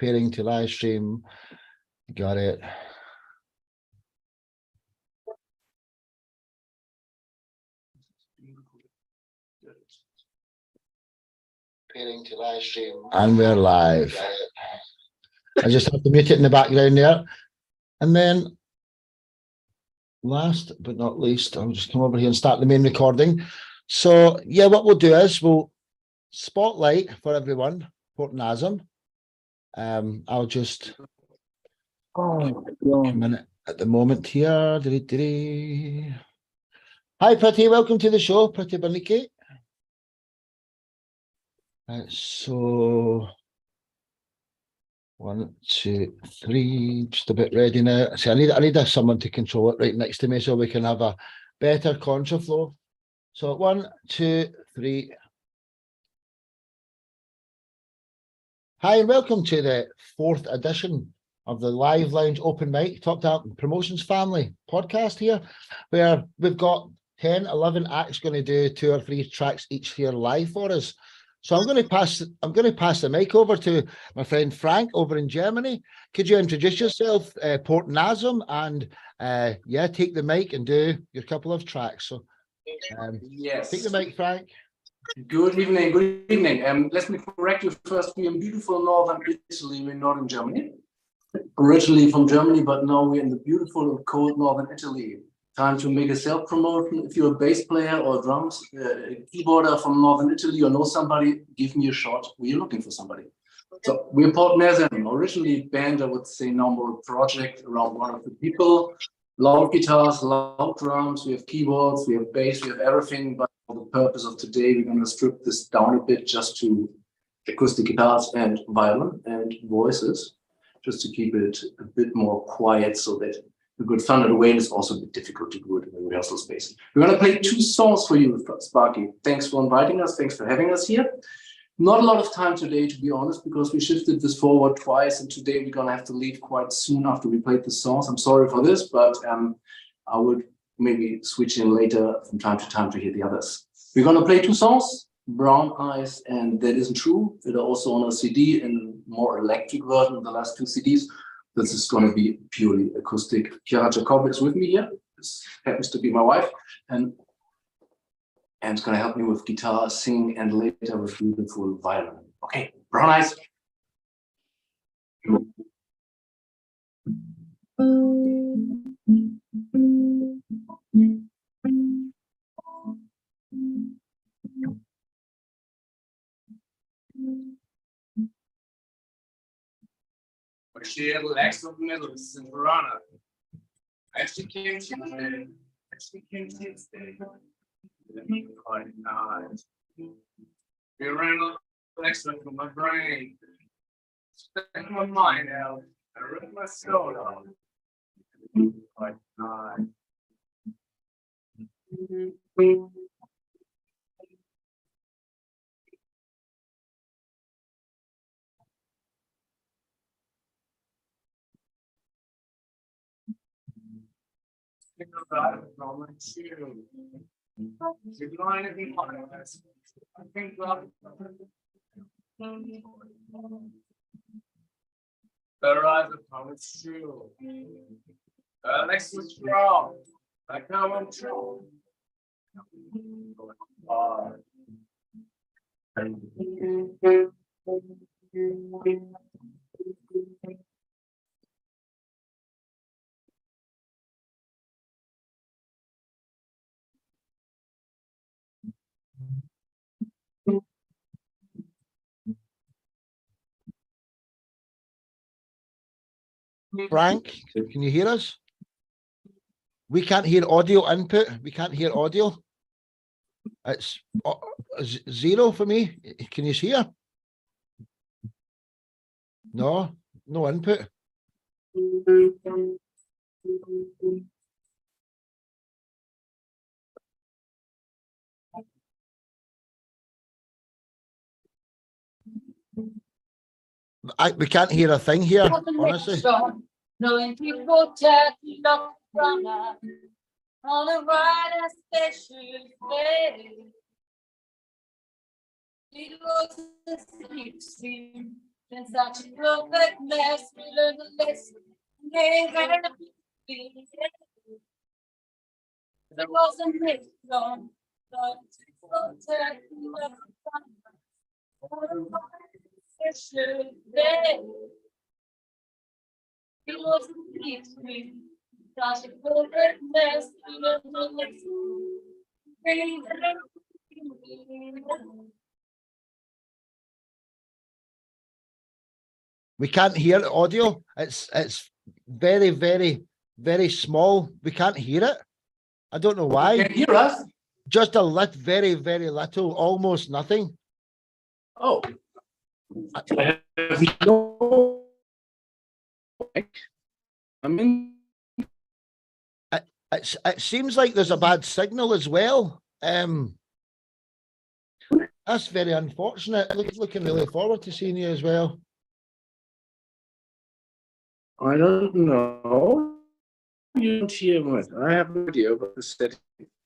pairing to live stream. Got it. Pairing to live stream. And we're live. I just have to mute it in the background there. And then last but not least, I'll just come over here and start the main recording. So yeah, what we'll do is we'll spotlight for everyone Port Nazim. I'll just a minute at the moment here. Hi Pretty, welcome to the show, Pretty Barniki. So 1, 2, 3, just a bit ready now. See, I need someone to control it right next to me so we can have a better contraflow. So 1, 2, 3. Hi, and welcome to the 4th edition of the Live Lounge Open Mic Talk Talent Promotions Family podcast here, where we've got 10, 11 acts going to do 2 or 3 tracks each here live for us. So I'm going to pass the mic over to my friend Frank over in Germany. Could you introduce yourself, Port Nazim, and yeah, take the mic and do your couple of tracks. So yes, take the mic, Frank. Good evening. Good evening. Let me correct you first. We're in beautiful northern Italy. We're not in Germany. Originally from Germany, but now we're in the beautiful cold northern Italy. Time to make a self-promotion. If you're a bass player or drums, keyboarder from northern Italy or know somebody, give me a shot. We're looking for somebody. So we're Port Nazim, originally band, I would say now more project around 1 or 2 people. Loud guitars, loud drums, we have keyboards, we have bass, we have everything. But for the purpose of today, we're going to strip this down a bit just to acoustic guitars and violin and voices, just to keep it a bit more quiet so that the good fun away, and it's also a bit difficult to do it in the rehearsal space. We're going to play 2 songs for you, Sparky. Thanks for inviting us. Thanks for having us here. Not a lot of time today, to be honest, because we shifted this forward twice, and today we're going to have to leave quite soon after we played the songs. I'm sorry for this, but I would maybe switch in later from time to time to hear the others. We're going to play 2 songs, Brown Eyes and That Isn't True. They're also on a CD in more electric version of the last 2 CDs. This is going to be purely acoustic. Chiara Jacob is with me here. This happens to be my wife. And it's going to help me with guitar, sing, and later with beautiful violin. Okay, Brown Eyes. She had legs of middles in Verona. And she came to me, and she came to stay. Quite nice. We ran legs from my brain. Stuck my mind out. I ripped my soul out. Quite nice. Think about it, Roman, too. You're going to be honest. I think their eyes are coming true. Next was wrong. I come true. Frank, can you hear us? We can't hear audio input. We can't hear audio. It's 0 for me. Can you hear? No, no input. We can't hear a thing here, honestly. Knowing people take love from us on the right station way. It was a sleep scene In such a perfect mess, we learned a lesson. Never to be. There wasn't much long, but it's so terrible. It wasn't easy. Such a perfect mess, we learned a lesson. We can't hear the audio. It's very, very, very small. We can't hear it. I don't know You why. can hear us? Just a very, very little, almost nothing. Oh. I have no. I mean, It seems like there's a bad signal as well. That's very unfortunate. Looking really forward to seeing you as well. I don't know. You don't hear much. I have no idea about the setting.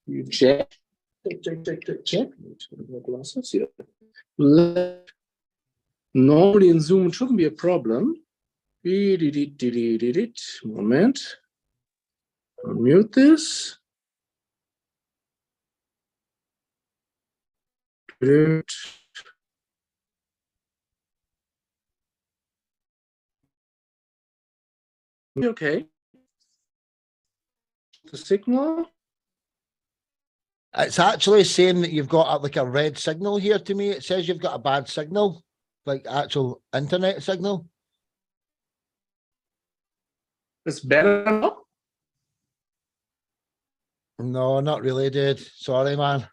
You check. Check. My glasses here. Normally in Zoom it shouldn't be a problem. Moment. Unmute this. Okay. The signal. It's actually saying that you've got like a red signal here to me. It says you've got a bad signal, like actual internet signal. It's better now. No, not really, dude. Sorry, man.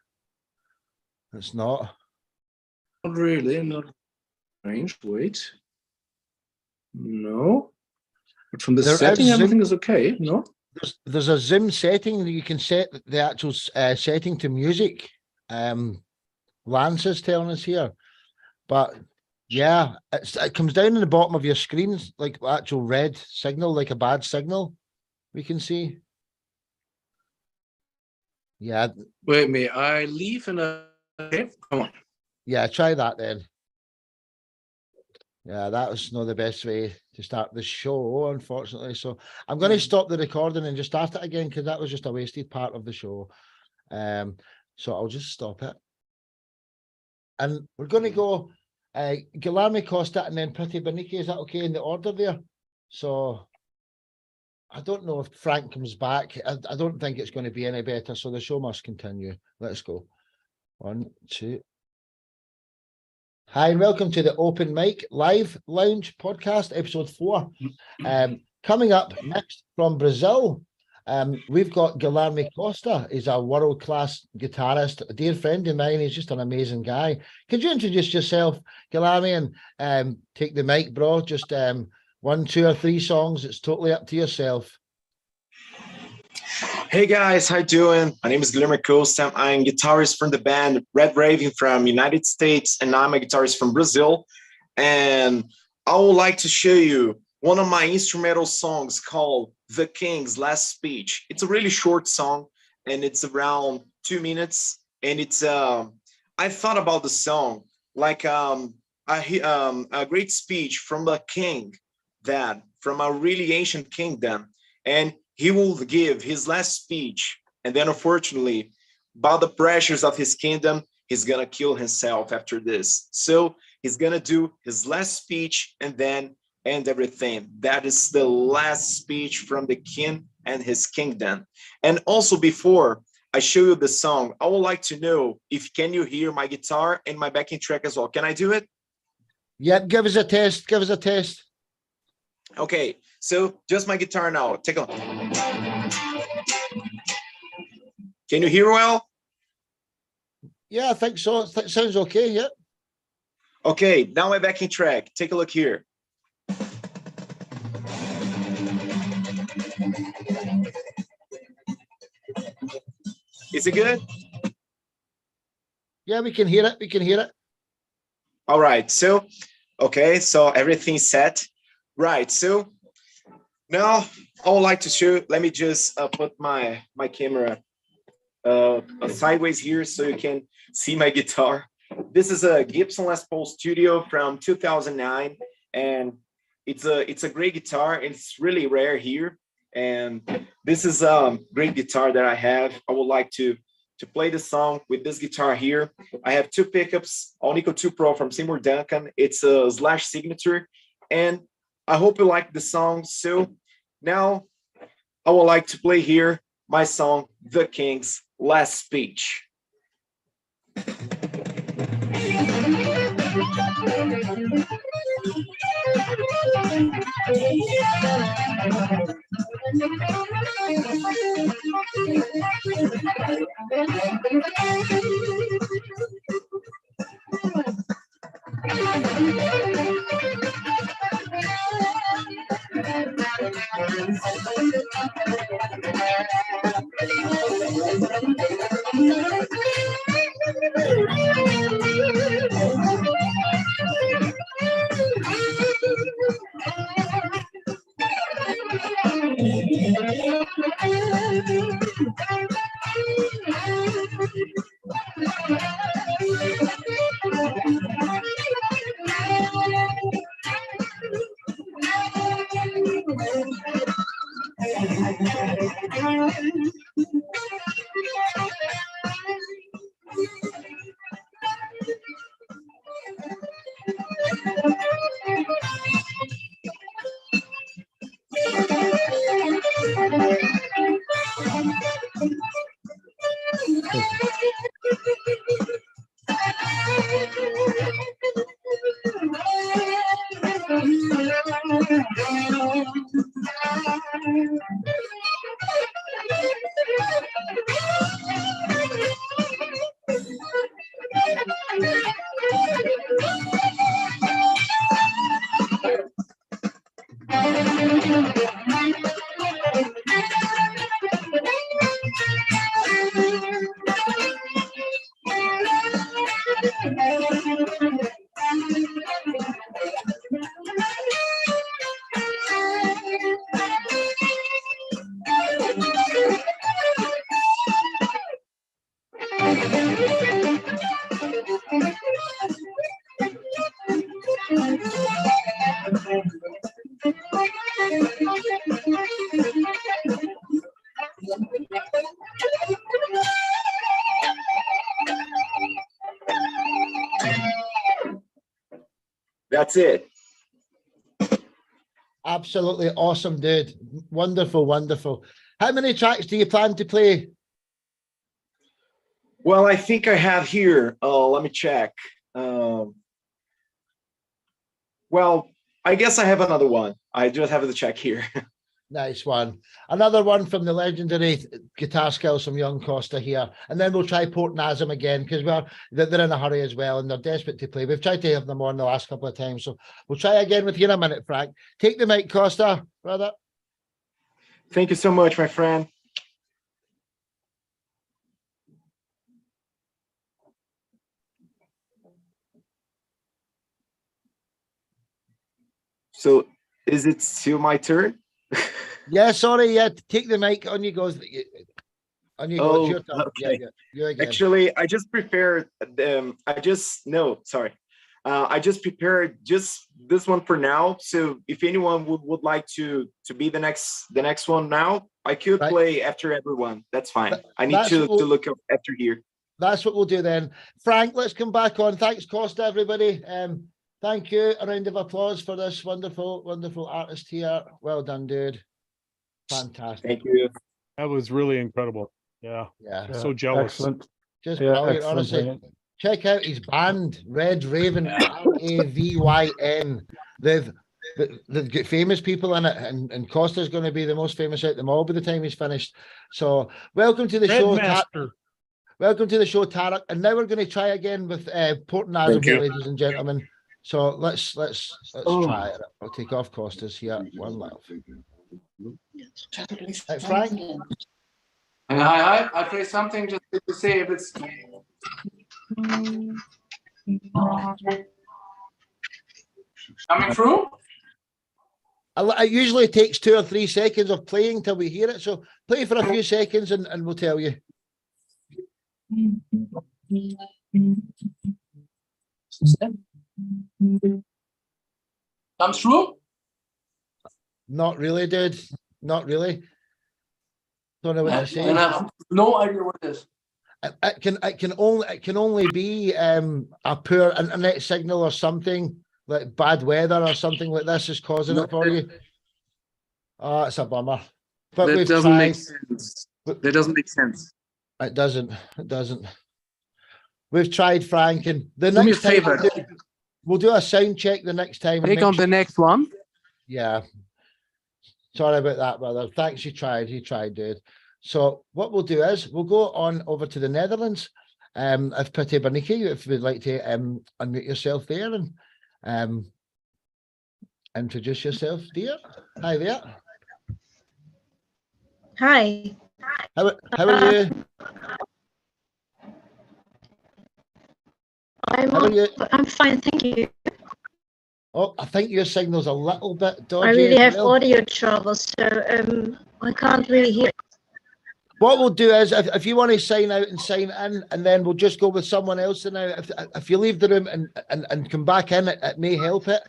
It's not. Not really. Not range. Wait. No. But from the There is setting, Zoom. everything is okay. No. There's a Zoom setting that you can set the actual setting to music. Lance is telling us here, but yeah, it comes down in the bottom of your screens like actual red signal, like a bad signal. We can see. Yeah. Wait, may I leave and okay, come on. Yeah, try that then. Yeah, that was not the best way to start the show, unfortunately. So I'm going to stop the recording and just start it again because that was just a wasted part of the show. So I'll just stop it. And we're going to go Guilherme Costa and then Priti Beniki. Is that okay in the order there? So I don't know if Frank comes back. I don't think it's going to be any better. So the show must continue. Let's go. 1, 2. Hi, and welcome to the Open Mic Live Lounge podcast, episode 4. Coming up next from Brazil, we've got Guilherme Costa. He's a world-class guitarist, a dear friend of mine. He's just an amazing guy. Could you introduce yourself, Guilherme, and take the mic, bro? Just 1, 2, or 3 songs. It's totally up to yourself. Hey guys, how you doing? My name is Guilherme Costa. I'm a guitarist from the band Red Raven from United States, and I'm a guitarist from Brazil. And I would like to show you one of my instrumental songs called The King's Last Speech. It's a really short song, and it's around 2 minutes. And it's I thought about the song like a great speech from the king, that from a really ancient kingdom, and he will give his last speech, and then unfortunately, by the pressures of his kingdom, he's gonna kill himself after this. So he's gonna do his last speech and then end everything. That is the last speech from the king and his kingdom. And also, before I show you the song, I would like to know if can you hear my guitar and my backing track as well? Can I do it? Yep, give us a test. Give us a test. Okay, so just my guitar now. Take a look. Can you hear well? Yeah, I think so. It sounds okay. Yeah. Okay, now my backing track. Take a look here. Is it good? Yeah, we can hear it. We can hear it. All right, so, okay, so everything's set. Right, so now I would like to show, let me just put my camera sideways here so you can see my guitar. This is a Gibson Les Paul Studio from 2009, and it's a great guitar. It's really rare here, and this is a great guitar that I have. I would like to play the song with this guitar here. I have two pickups, Alnico 2 Pro from Seymour Duncan. It's a Slash signature, and I hope you like the song. So now I would like to play here my song, The King's Last Speech. That's it. Absolutely awesome, dude. Wonderful, wonderful. How many tracks do you plan to play? Well, I think I have here, let me check. Well, I guess I have another one. I just have to check here. Nice one. Another one from the legendary guitar skills from young Costa here. And then we'll try Port Nazim again because they're in a hurry as well and they're desperate to play. We've tried to have them on the last couple of times. So we'll try again with you in a minute, Frank. Take the mic, Costa, brother. Thank you so much, my friend. So is it still my turn? Yeah, sorry. Yeah, take the mic. On you go. On you go. It's your turn. Okay. Yeah, you again. Actually, I just prepared I just prepared just this one for now. So if anyone would like to be the next one now, I could play after everyone. That's fine. I need to look up after here. That's what we'll do then. Frank, let's come back on. Thanks, Costa, everybody. Thank you. A round of applause for this wonderful, wonderful artist here. Well done, dude. Fantastic. Thank you. That was really incredible. Yeah. Yeah. So jealous. Excellent. Just Yeah, brilliant, excellent, honestly. brilliant. Check out his band, Red Raven, RAVYN. They've got famous people in it, and Costa's going to be the most famous out of them all by the time he's finished. So welcome to the show. Welcome to the show, Tarek. And now we're going to try again with Port Nazim, ladies and gentlemen. So let's try it. I'll take off Costa's here. One love. Hey, Frank. Hi. I play something just to say if it's coming through. It usually takes 2 or 3 seconds of playing till we hear it. So play for a few seconds and we'll tell you. Comes through? Not really, dude. Not really. Don't know what to say. And I have no idea what it is. It can only be a poor internet signal or something, like bad weather or something like this is causing it for you. Oh, it's a bummer. But That we've doesn't make tried. sense. That doesn't make sense. It doesn't. It doesn't. We've tried, Frank, and the Do me a next time favor. we'll do a sound check the next time. and Take make on the sure- next one. Yeah. Sorry about that, brother. Thanks, you tried. You tried, dude. So what we'll do is we'll go on over to the Netherlands. If Pity Berniki, if you'd like to unmute yourself there and introduce yourself, dear. Hi there. Hi. How are you? How are you? I'm fine, thank you. Oh, I think your signal's a little bit dodgy. I really as have well. audio trouble, so I can't really hear. What we'll do is, if you want to sign out and sign in, and then we'll just go with someone else. And now, if you leave the room and come back in, it may help it.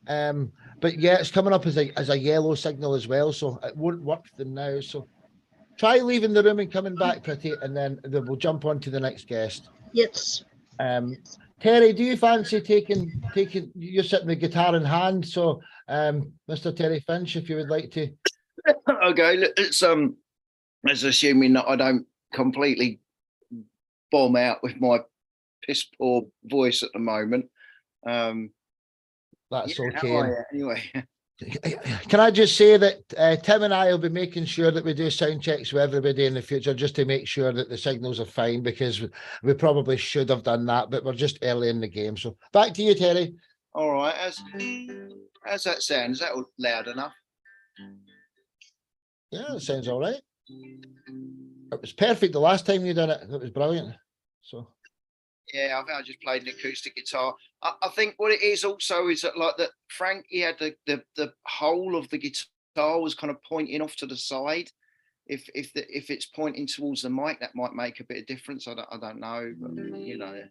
But yeah, it's coming up as a yellow signal as well, so it won't work for them now. So try leaving the room and coming back, Pretty, and then we'll jump on to the next guest. Yes. Terry, do you fancy taking? You're sitting with guitar in hand, so Mr. Terry Finch, if you would like to. Okay, it's assuming that I don't completely bomb out with my piss poor voice at the moment. That's yeah, okay. how are you? Anyway, Can I just say that Tim and I will be making sure that we do sound checks with everybody in the future, just to make sure that the signals are fine, because we probably should have done that, but we're just early in the game. So back to you, Terry. all right. How's that sound? Is that all loud enough? Yeah, it sounds all right. It was perfect the last time you done it. It was brilliant. So Yeah, I think I just played an acoustic guitar. I think what it is also is that, like, that Frank, he had the whole of the guitar was kind of pointing off to the side. If it's pointing towards the mic, that might make a bit of difference. I don't know, but you know.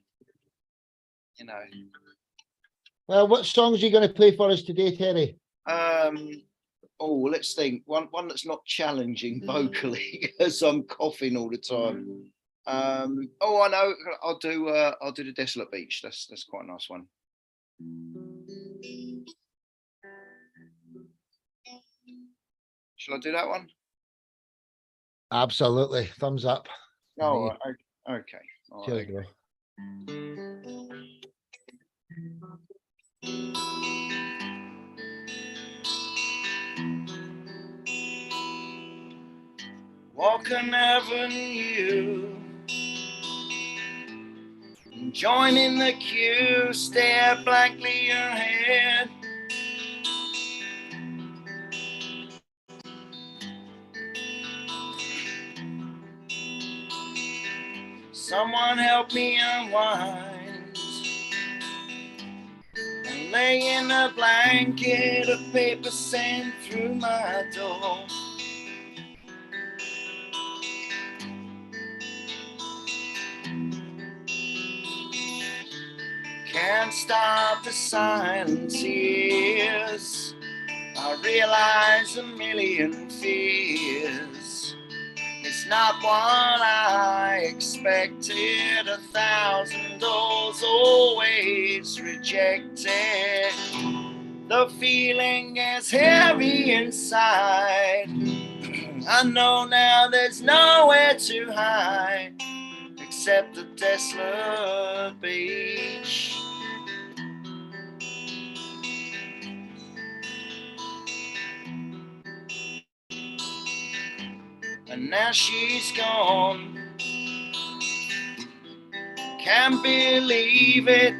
well, what songs are you going to play for us today, Terry? Oh, let's think. One that's not challenging vocally, as I'm coughing all the time. Oh, I know. I'll do the Desolate Beach. That's quite a nice one. Shall I do that one? Absolutely. Thumbs up. Oh, okay. All Cheers, right. bro. Walking Avenue, joining the queue, stare blankly ahead. Someone help me unwind and lay in a blanket of paper sent through my door. Can't stop the silent tears. I realize a million fears. It's not what I expected. 1,000 doors always rejected. The feeling is heavy inside. I know now there's nowhere to hide except the desolate beach. And now she's gone. Can't believe it,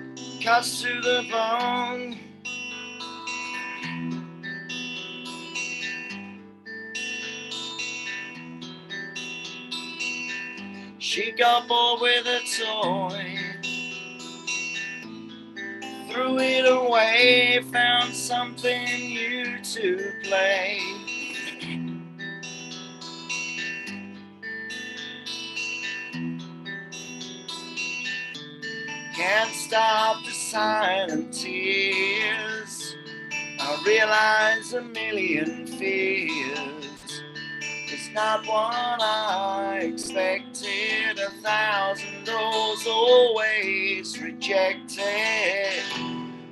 cuts to the bone. She got bored with a toy, threw it away, found something new to play. Can't stop the silent tears. I realize a million fears. It's not what I expected. 1,000 doors always rejected.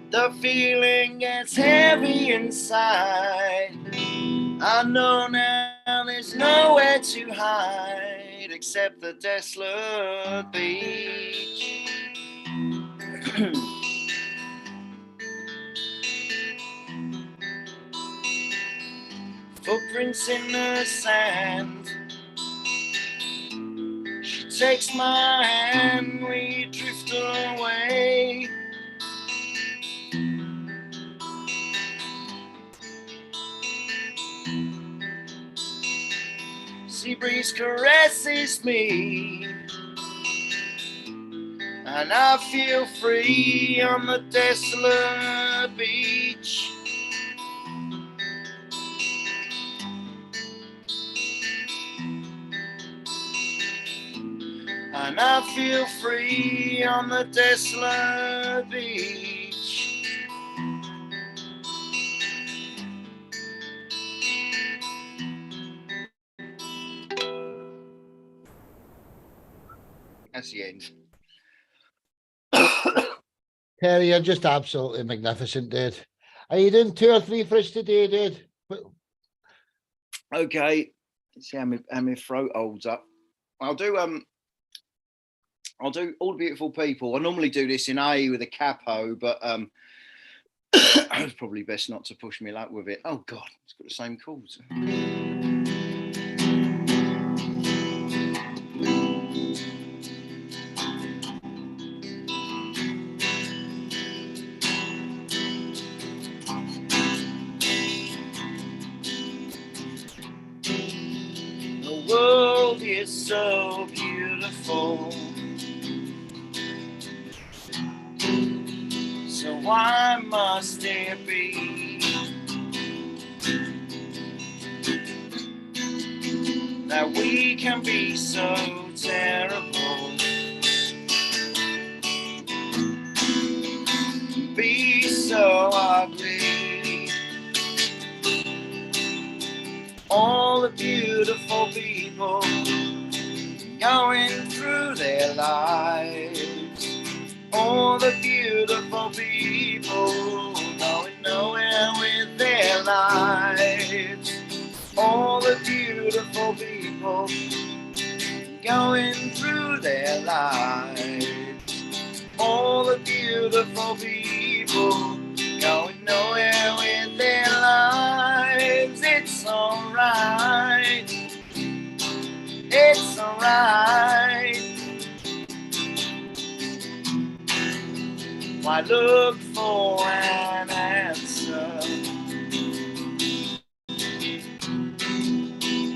The feeling gets heavy inside. I know now there's nowhere to hide except the desolate beach. Footprints in the sand. She takes my hand, we drift away. Sea breeze caresses me, and I feel free on the desolate beach. And I feel free on the desolate beach. That's the end. Terry, you're just absolutely magnificent, dude. Are you doing 2 or 3 for us today, dude? Okay, let's see how my throat holds up. I'll do All the Beautiful People. I normally do this in A with a capo, but it's probably best not to push me luck with it. Oh God, it's got the same chords. The world is so beautiful. So why must it be that we can be so terrible, be so ugly? All the beautiful people going through their lives. All the beautiful people going nowhere with their lives. All the beautiful people going through their lives. All the beautiful people going nowhere with their lives. It's alright. It's alright. Why look for an answer?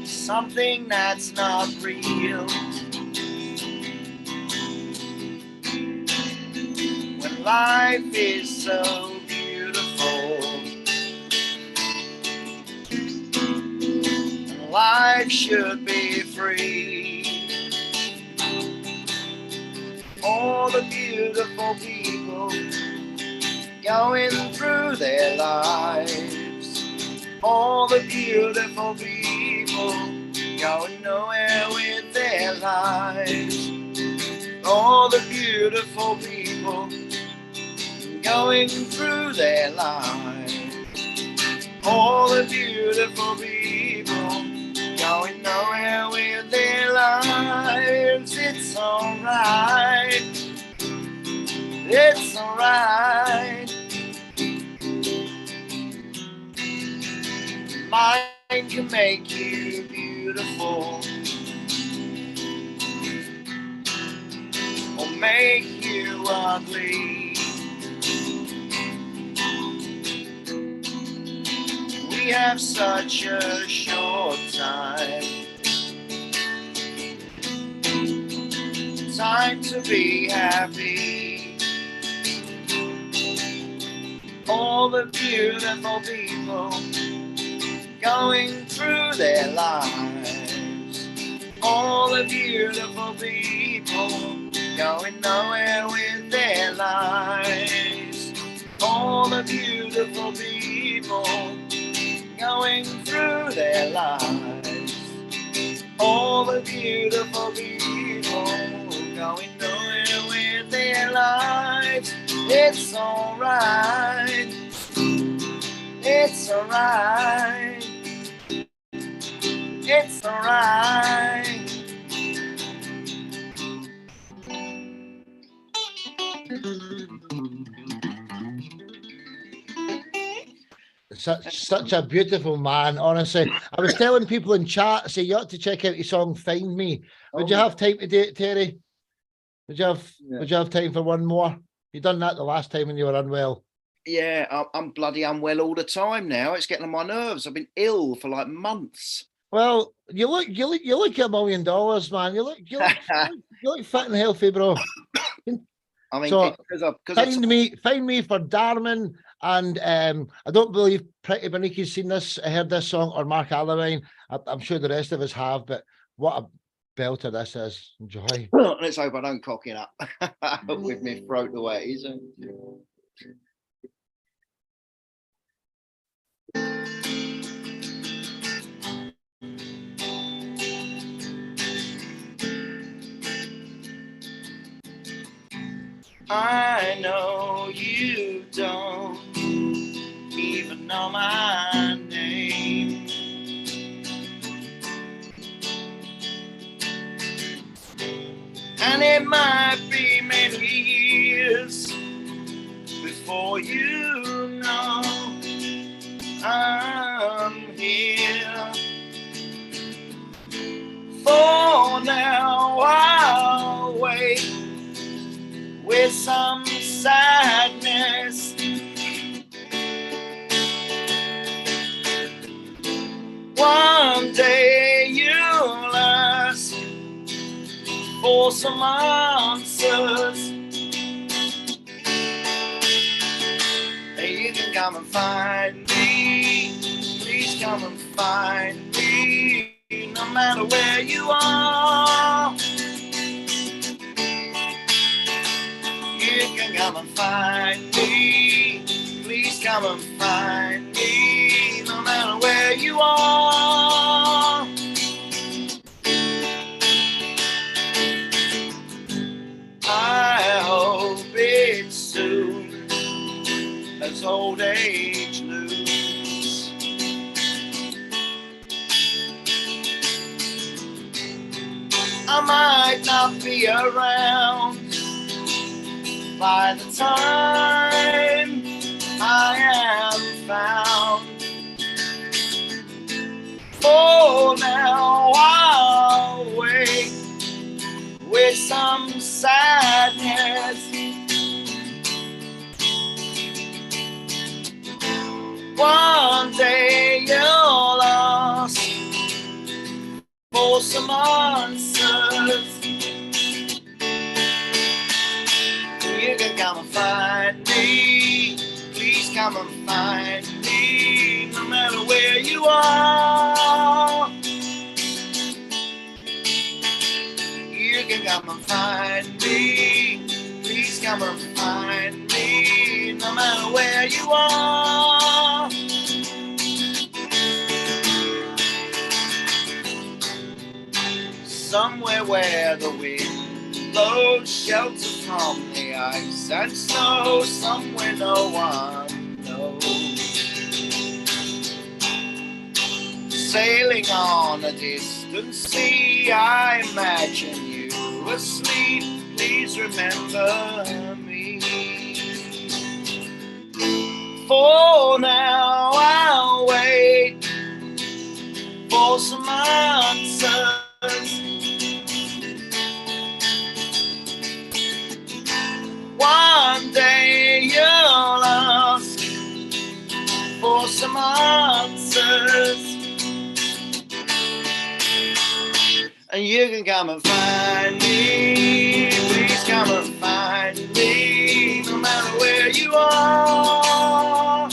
Something that's not real. When life is so beautiful, and life should be free. All the beautiful people going through their lives. All the beautiful people going nowhere with their lives. All the beautiful people going through their lives. All the beautiful people going nowhere with their lives. It's alright. It's alright. Mind can make you beautiful, or make you ugly. We have such a short time to be happy. All the beautiful people going through their lives. All the beautiful people going nowhere with their lives. All the beautiful people people going through their lives. All the beautiful people going nowhere with their lives. It's alright. It's alright. It's alright. Such a beautiful man, honestly. I was telling people in chat, say you ought to check out your song "Find Me." Would you have time to do it, Terry? Would you have time for one more? You done that the last time when you were unwell. Yeah, I'm bloody unwell all the time now. It's getting on my nerves. I've been ill for like months. Well, you look $1 million, man. You look fit and healthy, bro. I mean, So, because find me for Darman, and I don't believe Pretty Boniki's seen this, heard this song, or Mark Allowine. I'm sure the rest of us have, but what a belter this is. Enjoy. let's hope I don't cock it up with my throat the way it is. I know you don't even know my name. And it might be many years before you know I'm here. For now I'll wait with some sadness. One day you'll ask for some answers. You can come and find me. Please come and find me. No matter where you are, you can come and find me. Please come and find me. No matter where you are. I hope it's soon as old age looms. I might not be around by the time I am found. For now I'll wait with some sadness. One day you'll ask for some answers. You can come and find me. Please come and find me. No matter where you are, you can come and find me. Please come and find me. No matter where you are. Somewhere where the wind blows shelter from the ice and snow, somewhere no one knows. Sailing on a distant sea, I imagine you asleep. Please remember me. For now I'll wait for some answers. One day you'll ask for some answers. And you can come and find me. Please come and find me. No matter where you are,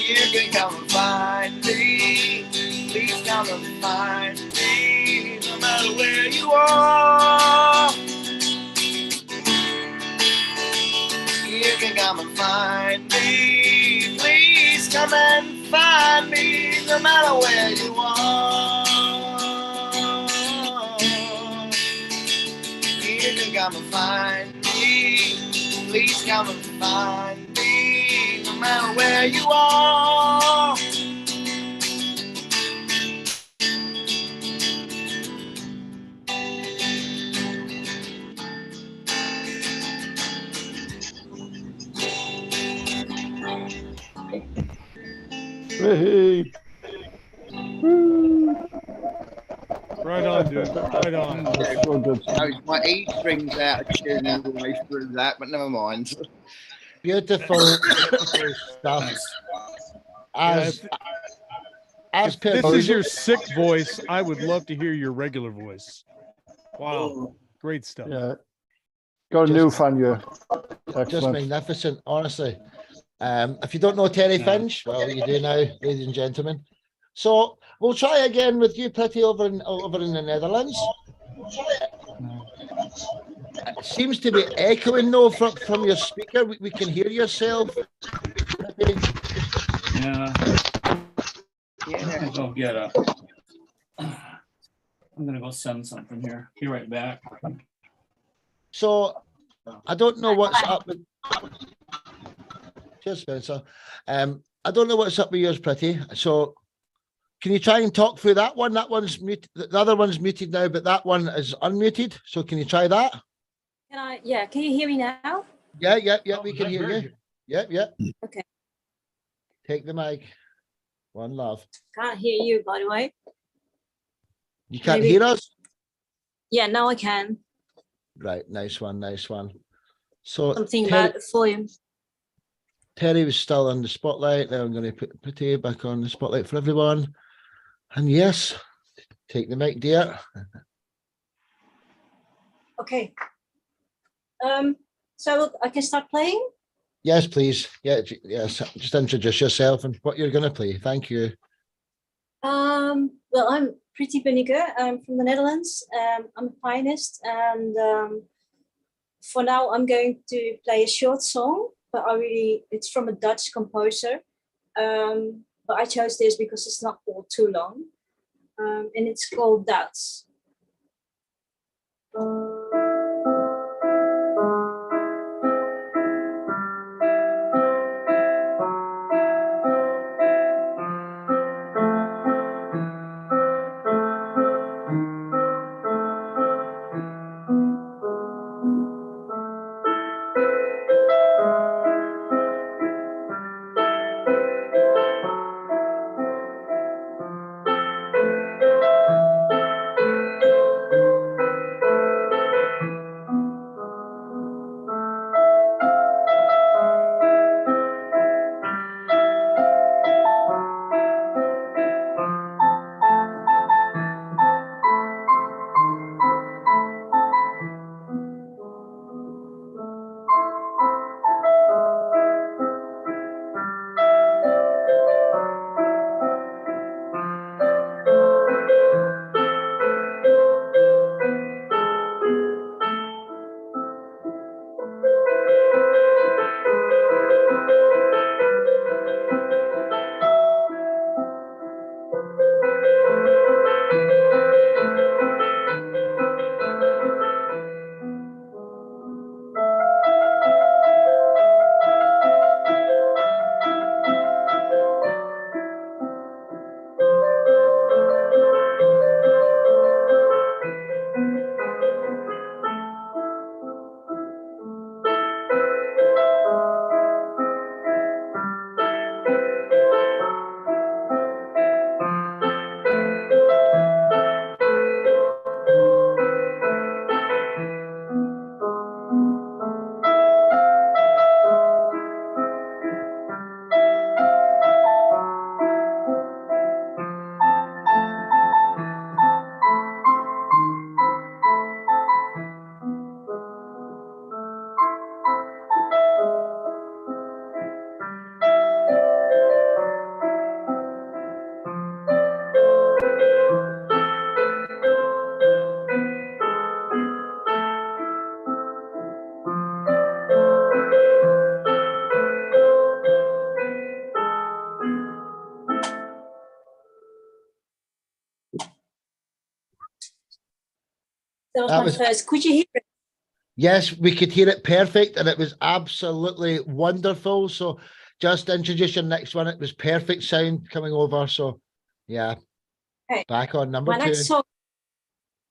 you can come and find me. Please come and find me. No matter where you are, you can come and find me. find me. Please come and find me, no matter where you are. You can come and find me. Please come and find me, no matter where you are. Hey. Woo. Right on, dude. Right on. So good. My E strings out of tune all the way through that, but never mind. Beautiful, beautiful stuff. As If per this is your usual, sick voice, I would love to hear your regular voice. Wow. Great stuff. Yeah. Got a Just- new fan, you. just Excellent. magnificent, honestly. If you don't know Terry Finch, well, you do now, ladies and gentlemen. So we'll try again with you, Pretty, over in the Netherlands. It seems to be echoing though from your speaker. We can hear yourself. Pretty. Yeah, Yeah. I'll go get a. I'm gonna go send something here. Be right back. So I don't know what's up with. Cheers, Spencer. I don't know what's up with yours, Pretty. So can you try and talk through that one? That one's muted. The other one's muted now, but that one is unmuted. So can you try that? Can you hear me now? Yeah, Oh, we can that's hear very you. good. Yep. Okay. Take the mic. One love. Can't hear you, by the way. You can't Maybe- hear us? Yeah, now I can. Right, nice one. So Something Terry, about the volume. Terry was still on the spotlight. Now I'm going to put Pretty back on the spotlight for everyone. And yes, take the mic, dear. Okay. So I can start playing? Yes, please. Yes. Just introduce yourself and what you're going to play. Thank you. Well, I'm Pretty Bunniger. I'm from the Netherlands. I'm a pianist, and for now I'm going to play a short song, but it's from a Dutch composer. But I chose this because it's not all too long, and it's called Doubts. was That my was- first. Could you hear it? Yes, we could hear it perfect, and it was absolutely wonderful. So just introduce your next one. It was perfect sound coming over. So yeah, Okay. back on number My two. next song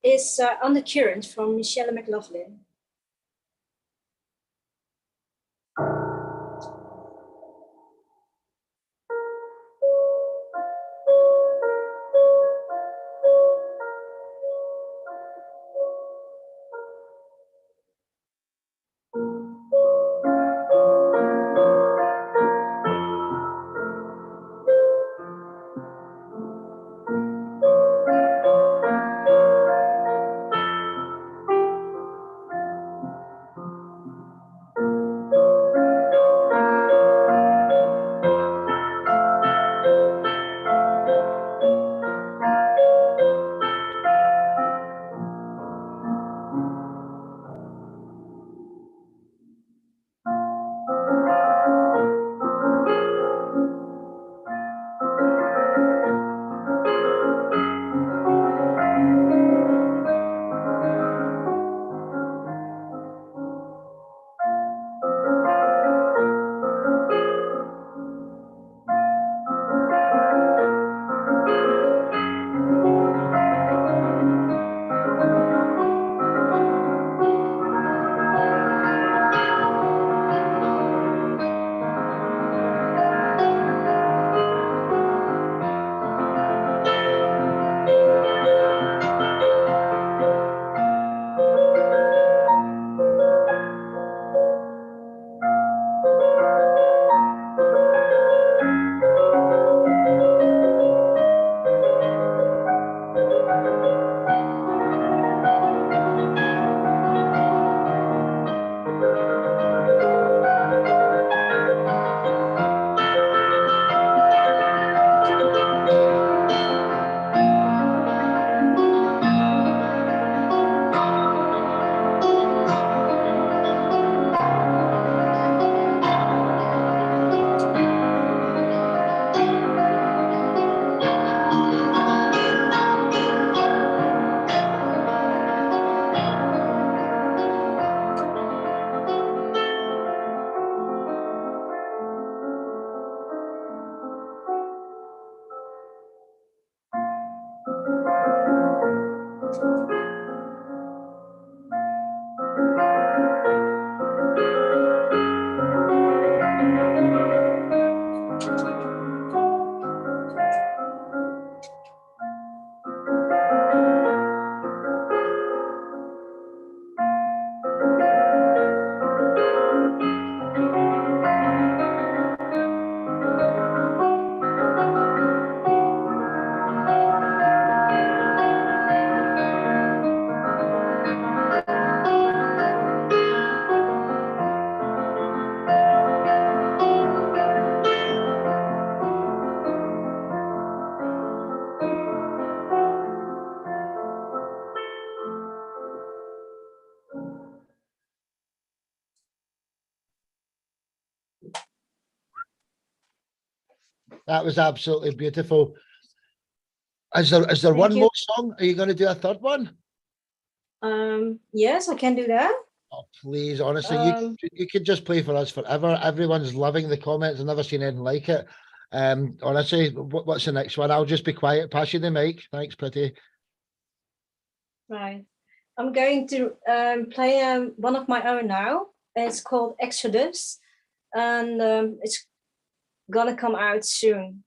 is Undercurrent from Michelle McLaughlin. That was absolutely beautiful. Is there Thank one you. more song? Are you going to do a third one? Yes, I can do that. Oh, please, honestly, Um, you could just play for us forever. Everyone's loving the comments. I've never seen anything like it. Honestly, what's the next one? I'll just be quiet. Pass you the mic. Thanks, Pretty. Right. I'm going to play one of my own now. It's called Exodus, and it's gonna come out soon.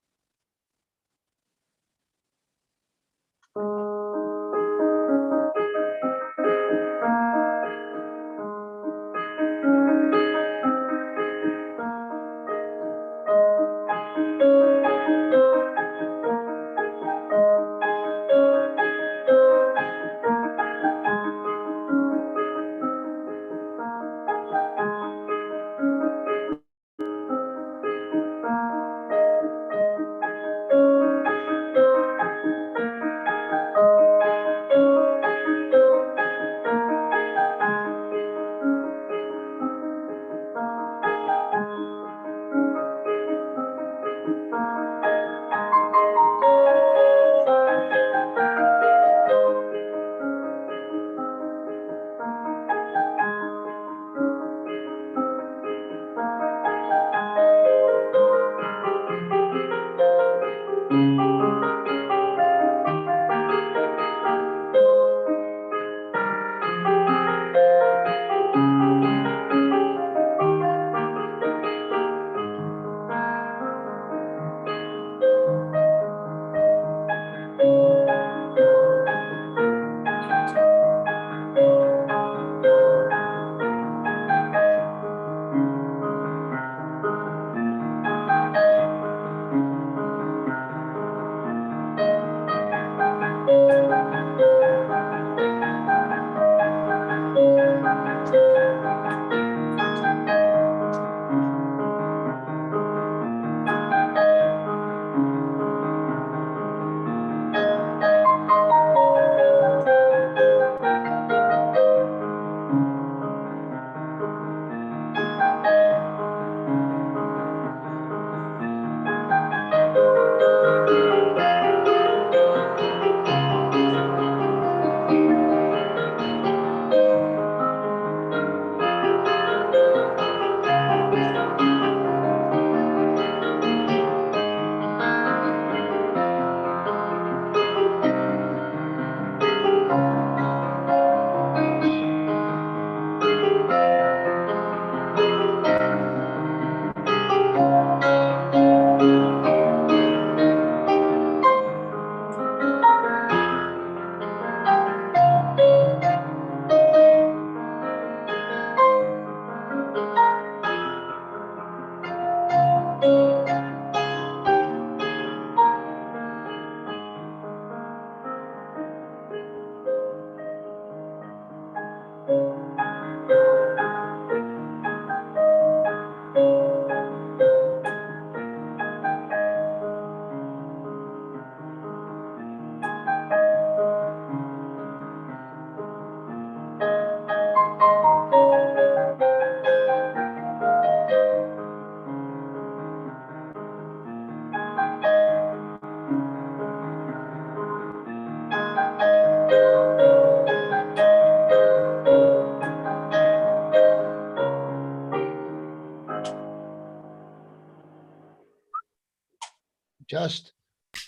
Just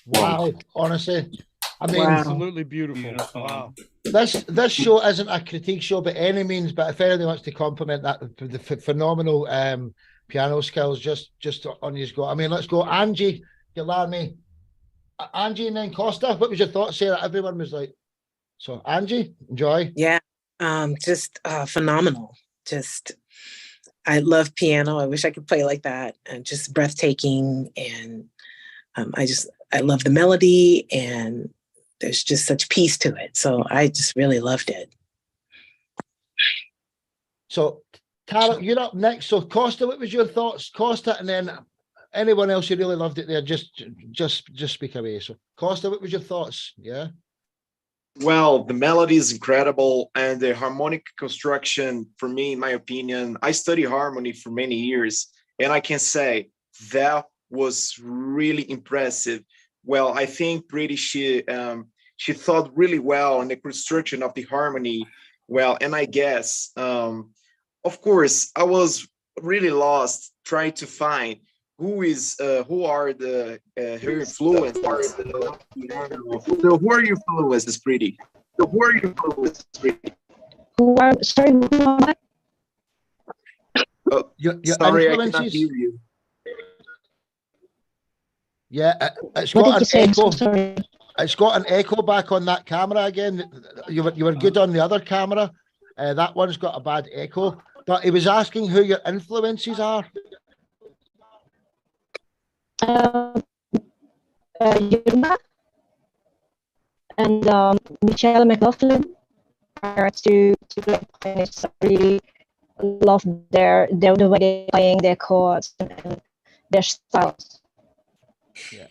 wow, honestly. I mean, Absolutely beautiful. Beautiful. Wow. this show isn't a critique show by any means, but if anybody wants to compliment that the phenomenal piano skills, just on you go. I mean, let's go, Angie Gillarmy, Angie, and then Costa. What was your thoughts, Sarah? Everyone was like, so Angie, enjoy. Yeah, just phenomenal. Just, I love piano. I wish I could play like that, and just breathtaking. And I love the melody, and there's just such peace to it. So I just really loved it. So, Tara, you're up next. So, Costa, what was your thoughts, Costa, and then anyone else who really loved it there? Just speak away. So, Costa, what was your thoughts? Yeah. Well, the melody is incredible, and the harmonic construction, for me, in my opinion, I study harmony for many years, and I can say that was really impressive. Well, I think Pretty, she thought really well on the construction of the harmony. Well, and I guess, of course, I was really lost trying to find who are the her influences. So who are your influences, Pretty? So who are your influences, Pretty? Sorry, who am I? Oh, Your sorry, I cannot influences? hear you. Yeah, it's What got did you an say? echo. Sorry. It's got an echo back on that camera again. You were good on the other camera. That one's got a bad echo. But he was asking who your influences are. Yuma and Michelle McLaughlin are two great pianists. I really love the way they're playing their chords and their styles. Yeah.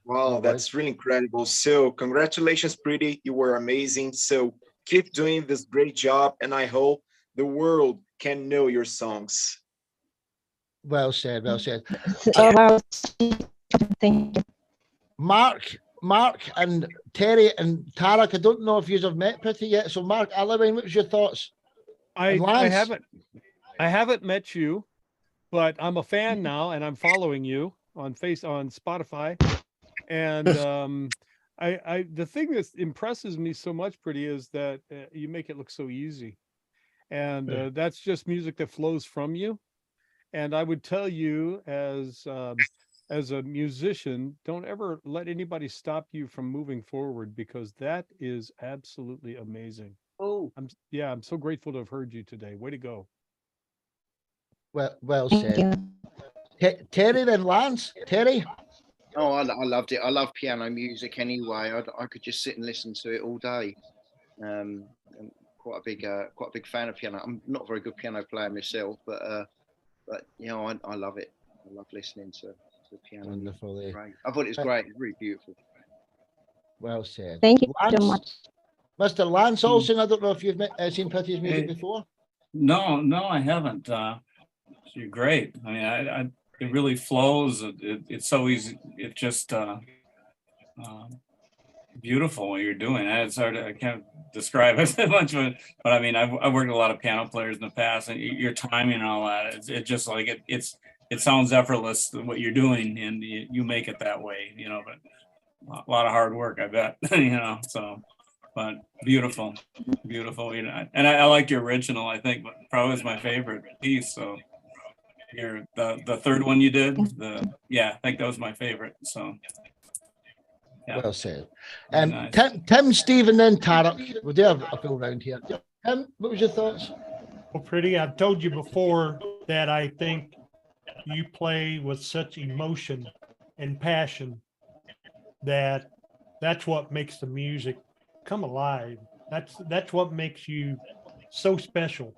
Wow, that's really incredible. So congratulations, Pretty. You were amazing. So keep doing this great job, and I hope the world can know your songs. Well said. Well said. Well, thank you. Mark and Terry and Tarek, I don't know if you have met Pretty yet. So Mark Allewine, what was your thoughts? I And Lance? haven't met you, but I'm a fan now, and I'm following you on Spotify. And the thing that impresses me so much, Pretty, is that you make it look so easy. And that's just music that flows from you. And I would tell you, as a musician, don't ever let anybody stop you from moving forward, because that is absolutely amazing. Oh, I'm so grateful to have heard you today. Way to go. Well Thank said. you. Terry then Lance. Terry. oh, I loved it. I love piano music anyway. I could just sit and listen to it all day. I'm quite a big fan of piano. I'm not a very good piano player myself, but you know, I love it. I love listening to piano. Wonderful. Great. I thought it was great. It's really beautiful. Well said. Thank you Lance, so much. Mr. Lance Olsen. I don't know if you've seen Pretty's music before. No, I haven't. You're great. I mean, it really flows. It's so easy. It just beautiful what you're doing. It's hard I can't describe it much of it, but I mean, I've worked with a lot of piano players in the past, and your timing and all that. It's just like it sounds effortless what you're doing, and you make it that way, you know. But a lot of hard work, I bet, you know. So, but beautiful, you know. And I like your original. I think, but probably is my favorite piece. So, the third one you did, I think that was my favorite. So. Yeah. Well said. Nice. Tim, Steve, and then Tarek. We'll do a full round here. Tim, what was your thoughts? Well, Pretty, I've told you before that I think you play with such emotion and passion that's what makes the music come alive. That's what makes you so special,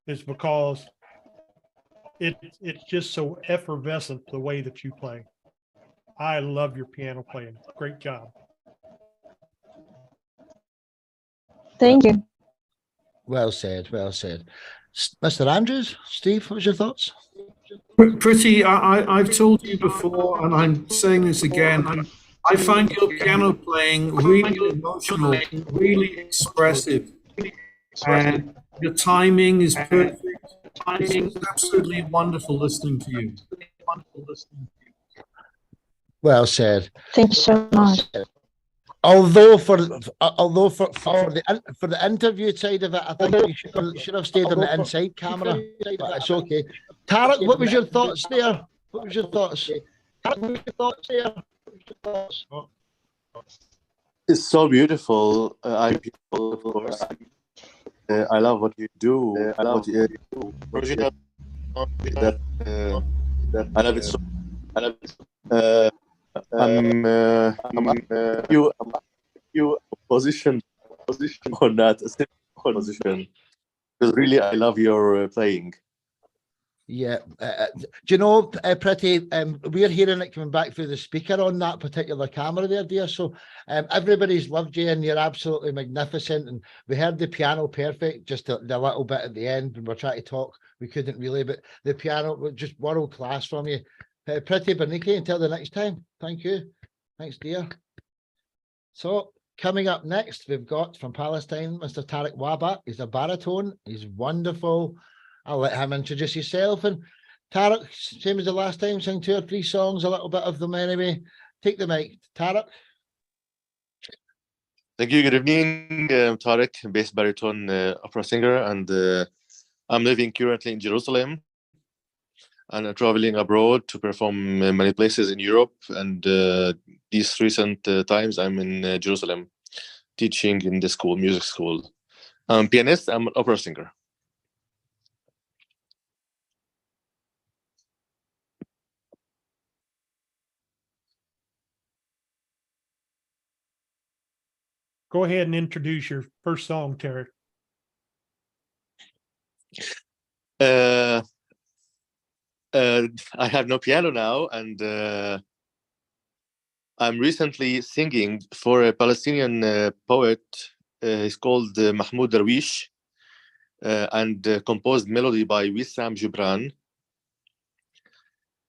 is because it's just so effervescent the way that you play. I love your piano playing. Great job. Thank you. Well said. Well said. Mr. Andrews, Steve, what was your thoughts? Pretty, I've told you before, and I'm saying this again. I find your piano playing really emotional, really expressive, and your timing is perfect. It's absolutely wonderful listening to you. Well said. Thank you so much. Although for the interview side of it, I think you should have stayed on the inside camera, but it's okay. Tarek, what was your thoughts there? What was your thoughts? It's so beautiful. I'm beautiful, of course. I love what you do. I love what you do. Original. I love it so. You position on that position, because really I love your playing. Yeah, do you know, Pretty, we're hearing it coming back through the speaker on that particular camera there, dear. So everybody's loved you, and you're absolutely magnificent. And we heard the piano perfect, just the little bit at the end when we're trying to talk. We couldn't really, but the piano was just world class from you. Pretty Bernicki, until the next time. Thank you. Thanks, dear. So coming up next, we've got from Palestine, Mr. Tarek Wabat. He's a baritone. He's wonderful. I'll let him introduce himself. And Tarek, same as the last time, sing 2 or 3 songs, a little bit of them anyway. Take the mic, Tarek. Thank you. Good evening. I'm Tarek, bass baritone opera singer, and I'm living currently in Jerusalem. And I'm traveling abroad to perform in many places in Europe. And these recent times, I'm in Jerusalem, teaching in the school, music school. I'm a pianist. I'm an opera singer. Go ahead and introduce your first song, Tarek. I have no piano now, and I'm recently singing for a Palestinian poet. He's called Mahmoud Darwish, and composed melody by Wissam Gibran.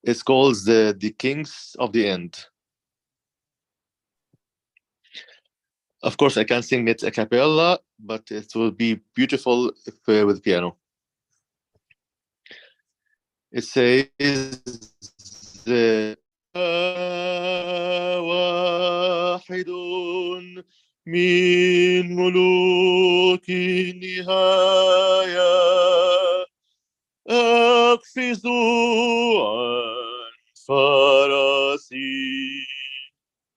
It's called The Kings of the End. Of course, I can sing it a cappella, but it will be beautiful with piano. It says, من ملوك النهاية أقفز عن فرسي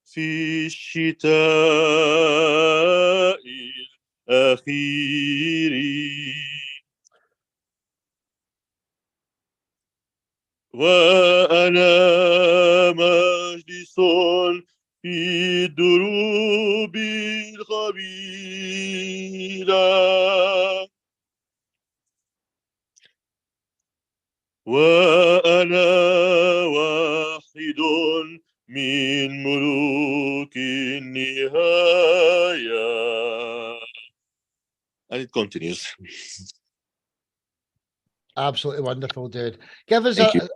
في الشتاء الأخير وأنا مجلس في الدروب القبيلة وأنا واحد من ملوك النهاية. And it continues. Absolutely wonderful, dude. Give us Thank a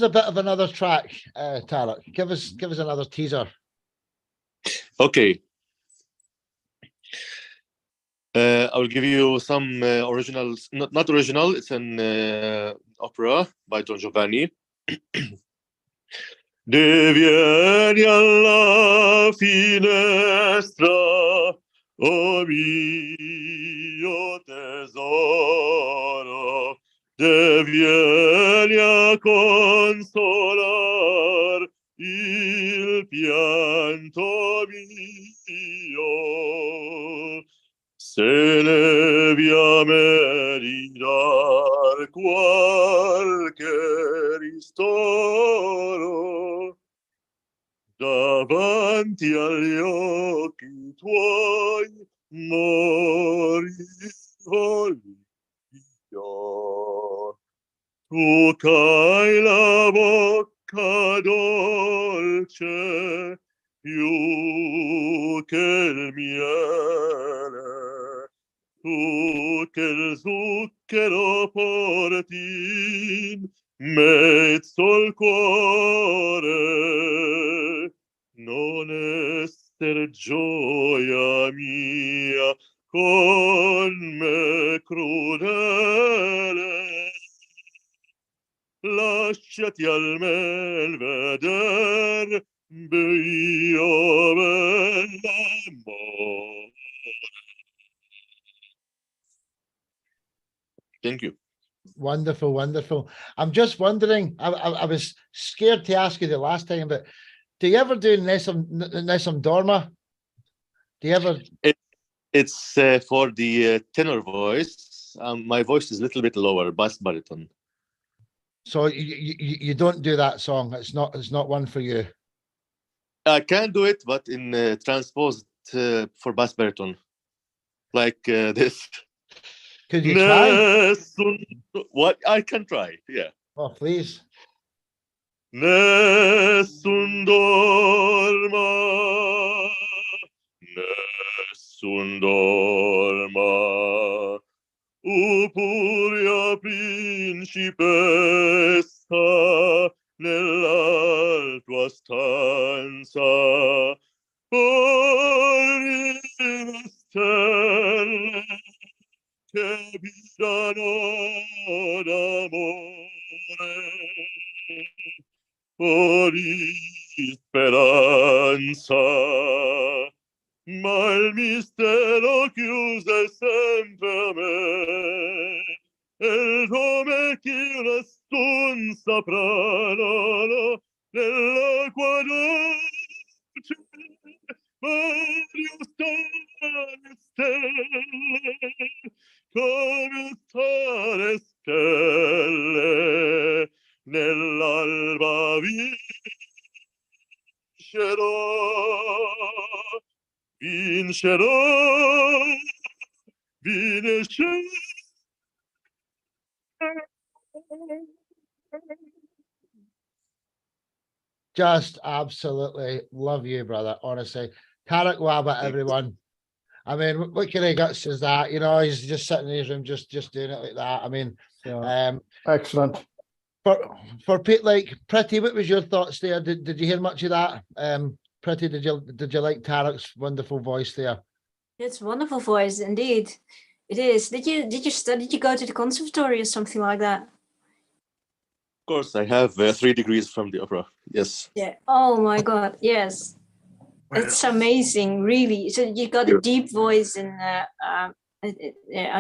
bit of another track, Tarek. Give us another teaser. Okay. I will give you some originals, not original, it's an opera by Don Giovanni. Devieni alla finestra, oh mio tesoro, devieni a consolar il pianto mio. Se devi a meridar qualche ristoro davanti agli occhi tuoi morivoli io. Tu c'hai la bocca dolce più che il miele, tu che il zucchero porti in mezzo al cuore, non esser gioia mia con me crudele, lasciati almen veder Dio bell'amore. Thank you. Wonderful, wonderful. I'm just wondering, I was scared to ask you the last time, but do you ever do Nessun Dorma? Do you ever? It's for the tenor voice. My voice is a little bit lower, bass baritone. So you don't do that song. It's not one for you. I can do it, but in transposed for bass baritone, like this. Could you try? What? I can try, yeah. Oh, please. Nessun dorma, nessun dorma, Upuria principessa nell'altua stanza, fuori le stelle che brillano d'amore, fuori speranza, ma il mistero chiuse sempre a me, e il nome che nessun saprà, nell'acqua dolce, Mario stare stelle, come stare stelle, nell'alba vincerò, vincerò. Just absolutely love you, brother. Honestly, Tarek Wabba, everyone. I mean, what kind of guts is that? You know, he's just sitting in his room, just doing it like that. I mean, excellent. For Pete, like Pretty, what was your thoughts there? Did you hear much of that? Pretty, did you like Tarek's wonderful voice there? It's a wonderful voice indeed. It is. Did you go to the conservatory or something like that? Of course, I have 3 degrees from the opera. Yes. Yeah. Oh my God. Yes. It's amazing, really. So you got a deep voice, and I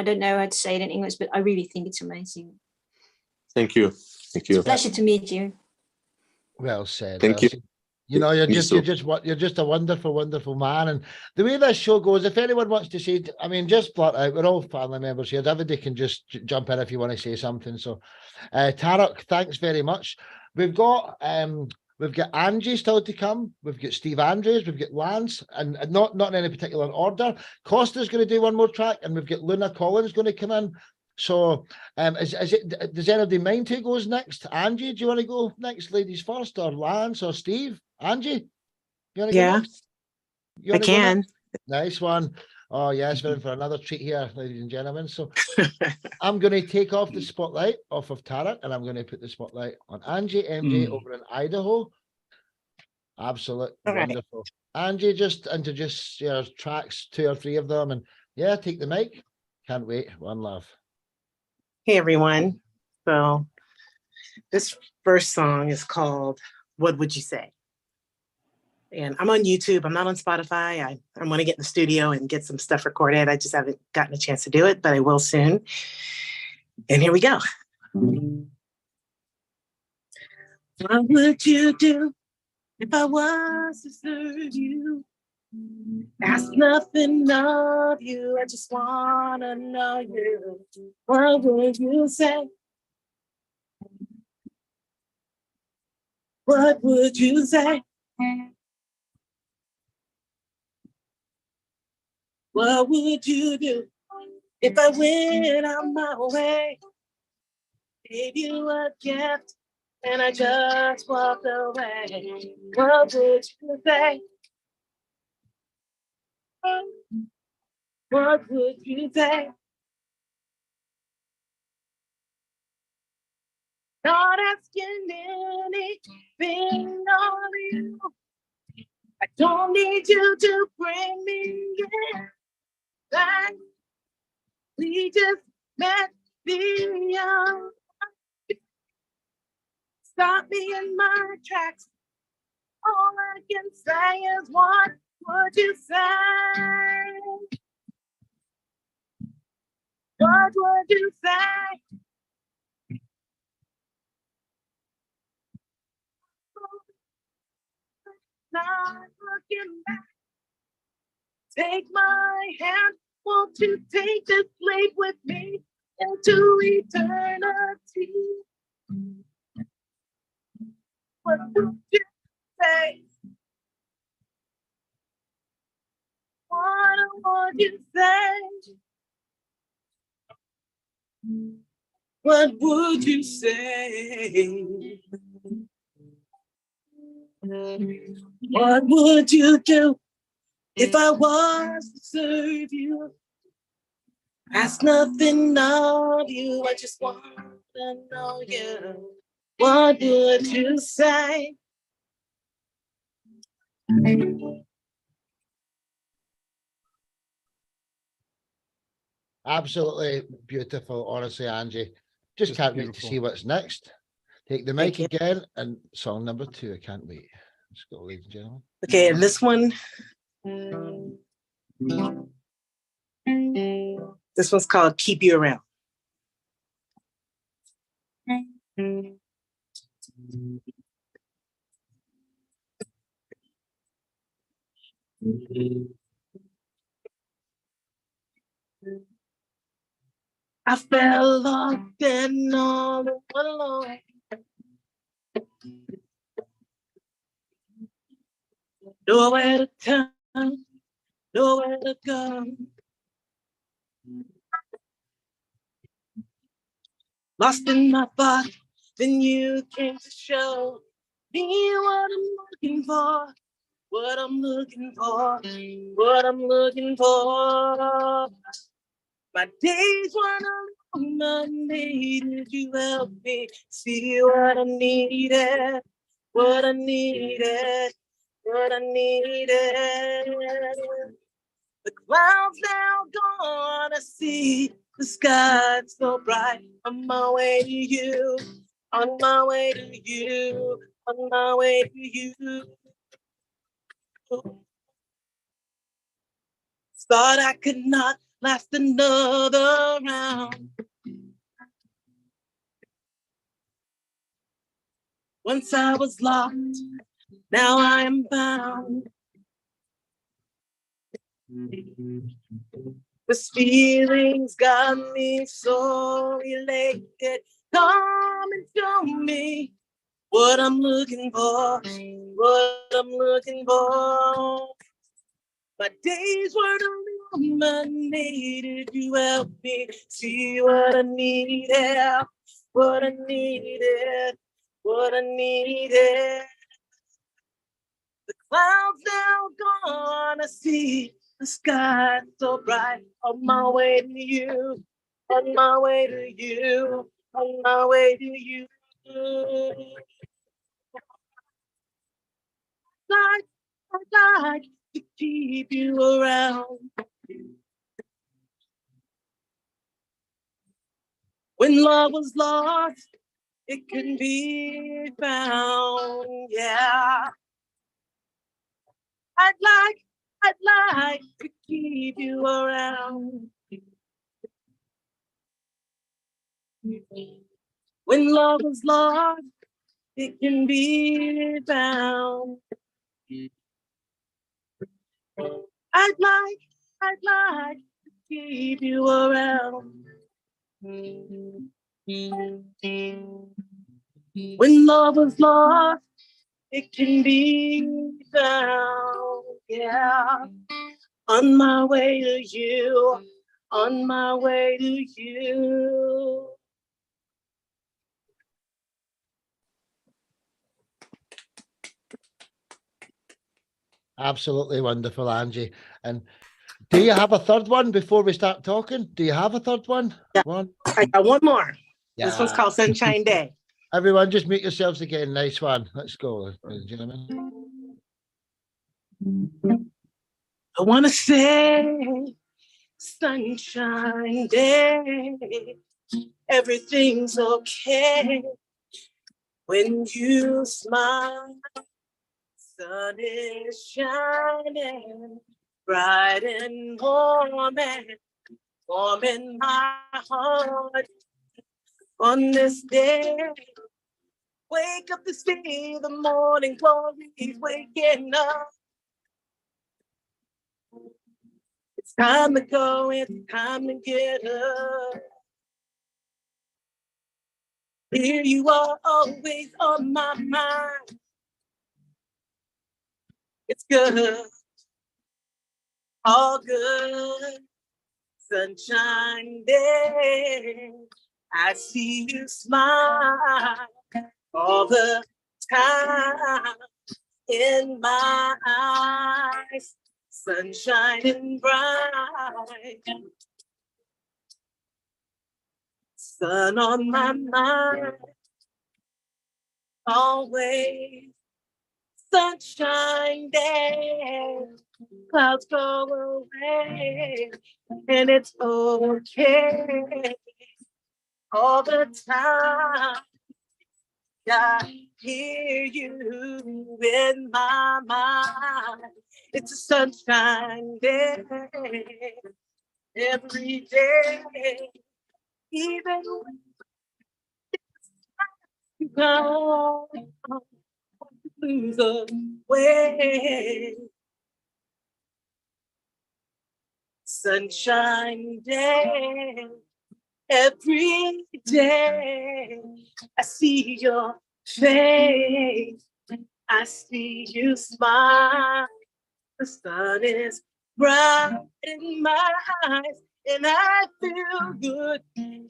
don't know how to say it in English, but I really think it's amazing. Thank you. Thank you. Pleasure to meet you. Well said. Thank you. You know, you're Me just too. you're just a wonderful, wonderful man. And the way this show goes, if anyone wants to say, I mean, just flat out, we're all family members here. Everybody can just jump in if you want to say something. So, Tarek, thanks very much. We've got Angie still to come. We've got Steve Andrews. We've got Lance, and not in any particular order. Costa's going to do one more track, and we've got Luna Collins going to come in. So, is it? Does anybody mind who goes next? Angie, do you want to go next, ladies first, or Lance, or Steve? Angie, you want to go next? You I wanna go can. next? Nice one. Oh yes, we're in for another treat here, ladies and gentlemen. So, I'm going to take off the spotlight off of Tarek, and I'm going to put the spotlight on Angie MJ over in Idaho. Absolutely wonderful. Angie, just introduce your tracks, 2 or 3 of them, and yeah, take the mic. Can't wait. One love. Hey everyone. So this first song is called What Would You Say? And I'm on YouTube. I'm not on Spotify. I want to get in the studio and get some stuff recorded. I just haven't gotten a chance to do it, but I will soon. And here we go. What would you do if I was to serve you? Ask nothing of you. I just want to know you. What would you say? What would you say? What would you do if I went out my way, gave you a gift, and I just walked away? What would you say? What would you say? Not asking anything of you. I don't need you to bring me back. We just met the young. Stop me in my tracks. All I can say is, what would you say? What would you say? Not looking back. Take my hand. Won't you take this leap with me into eternity? What would you say? What would you say? What would you say? What would you do if I was to serve you? Ask nothing of you. I just want to know you. What would you say? Absolutely beautiful, honestly, Angie. Just can't wait to see what's next. Take the mic again, and song number 2. I can't wait. Let's go, ladies and gentlemen. Okay, and this one, this one's called Keep You Around. I fell off and all alone. Nowhere to turn, nowhere to go. Lost in my thoughts, then you came to show me what I'm looking for, what I'm looking for, what I'm looking for. My days weren't alone, I needed you help me see what I needed, what I needed, what I needed. The clouds now gone, I see the sky so bright. On my way to you, on my way to you, on my way to you. Thought I could not last another round. Once I was locked, now I am bound. This feelings got me so elated. Come and show me what I'm looking for, what I'm looking for. My days were illuminated. You helped me see what I needed, what I needed, what I needed. The clouds now gone, I see the sky so bright. On my way to you, on my way to you, on my way to you. I'd like to keep you around. When love was lost, it can be found. Yeah. I'd like to keep you around. When love was lost, it can be found. I'd like to keep you around. When love was lost, it can be found. Yeah. On my way to you, on my way to you. Absolutely wonderful, Angie. And do you have a third one before we start talking? Do you have a third one? Yeah. I got one more. Yeah. This one's called Sunshine Day. Everyone, just mute yourselves again. Nice one. Let's go, ladies and gentlemen. I want to say, Sunshine Day, everything's okay when you smile. Sun is shining bright and warm in my heart. On this day, wake up to see the morning glory waking up. It's time to go, it's time to get up. Here you are, always on my mind. It's good, all good. Sunshine Day, I see you smile all the time in my eyes. Sun shining bright, sun on my mind, always. Sunshine Day, clouds go away, and it's okay all the time. I hear you in my mind. It's a sunshine day, every day, even when you go lose away. Sunshine day, every day. I see your face, I see you smile. The sun is bright in my eyes, and I feel good.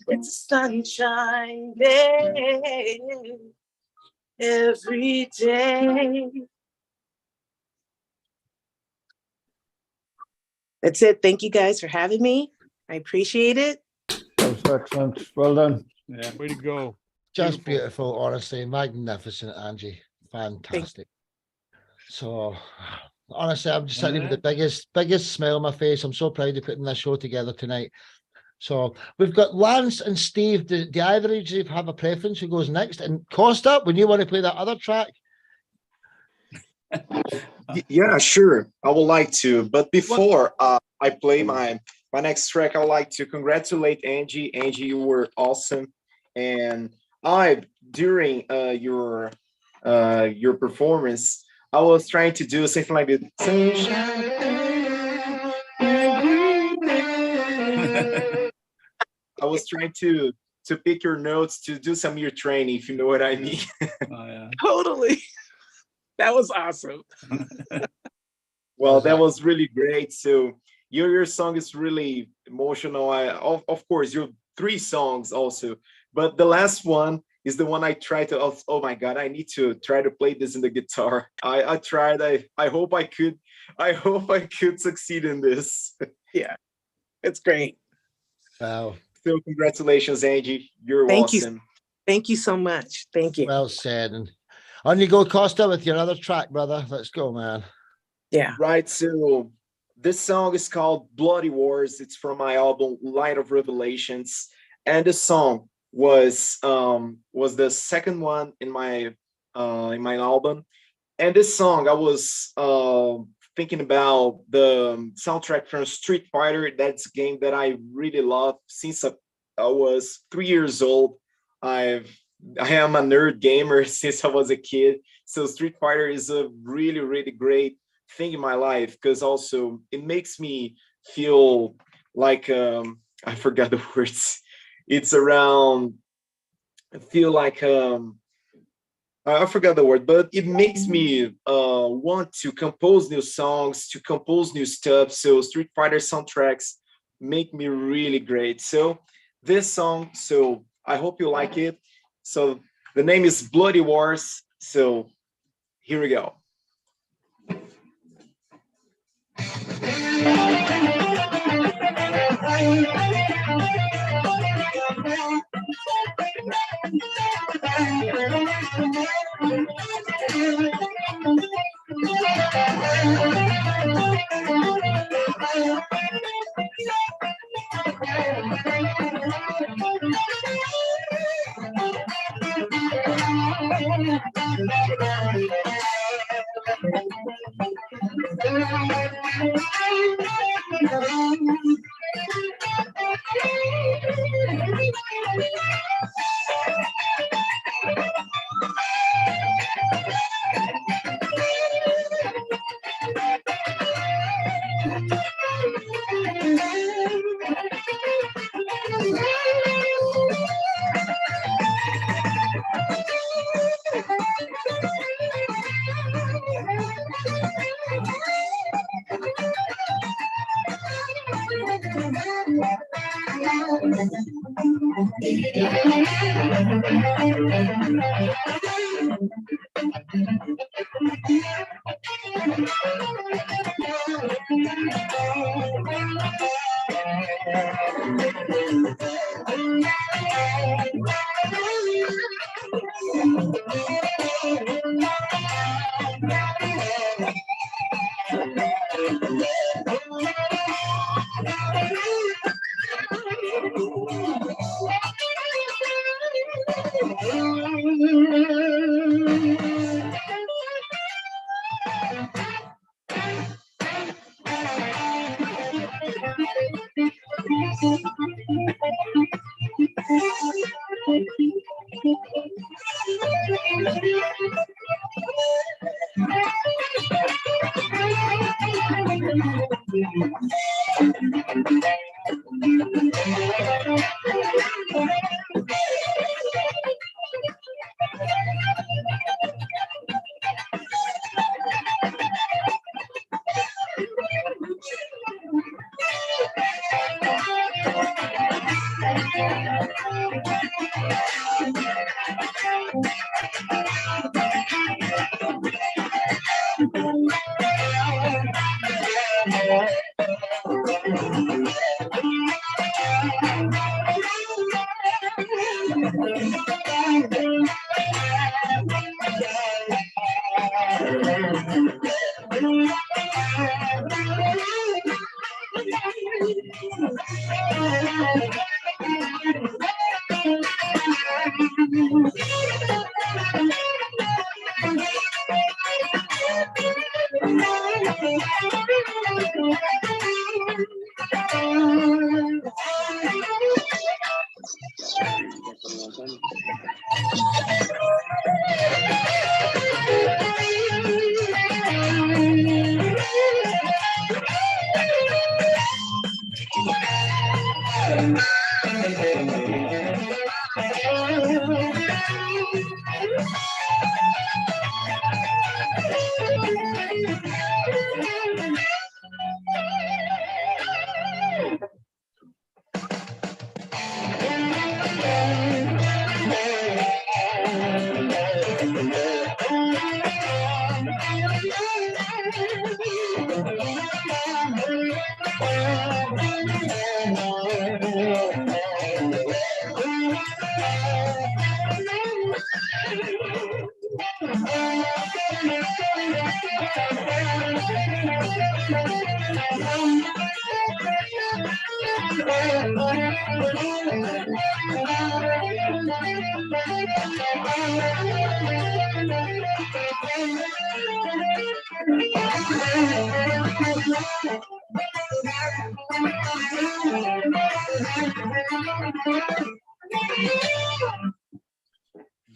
It's a sunshine day, every day. That's it. Thank you guys for having me. I appreciate it. That was excellent. Well done. Yeah, way to go. Just beautiful, honestly, magnificent, Angie. Fantastic. So, honestly, I'm just sitting with the biggest smile on my face. I'm so proud of putting this show together tonight. So we've got Lance and Steve. Do either of you have a preference who goes next? And Costa, when you want to play that other track? Yeah, sure. I would like to. But before I play my next track, I would like to congratulate Angie. Angie, you were awesome. And I during your performance, I was trying to do something like this. I was trying to pick your notes to do some ear training, if you know what I mean. Oh, yeah. Totally. That was awesome. Well, that was really great. So your song is really emotional. Of course your three songs also, but the last one is the one I tried to. Oh my God, I need to try to play this in the guitar. I tried. I hope I could. I hope I could succeed in this. Yeah, it's great. Wow. So congratulations, Angie. You're Thank you. awesome. Thank you so much. Thank you. Well said. And on you go, Costa, with your other track, brother. Let's go, man. Yeah. Right. So this song is called Bloody Wars. It's from my album Light of Revelations, and the song was the second one in my album. And this song, I was thinking about the soundtrack from Street Fighter. That's a game that I really love since I was 3 years old. I am a nerd gamer since I was a kid. So Street Fighter is a really, really great thing in my life, because also it makes me feel like I forgot the words. It's around, I feel like I forgot the word, but it makes me want to compose new songs, to compose new stuff. So Street Fighter soundtracks make me really great. So this song, so I hope you like it. So the name is Bloody Wars. So here we go.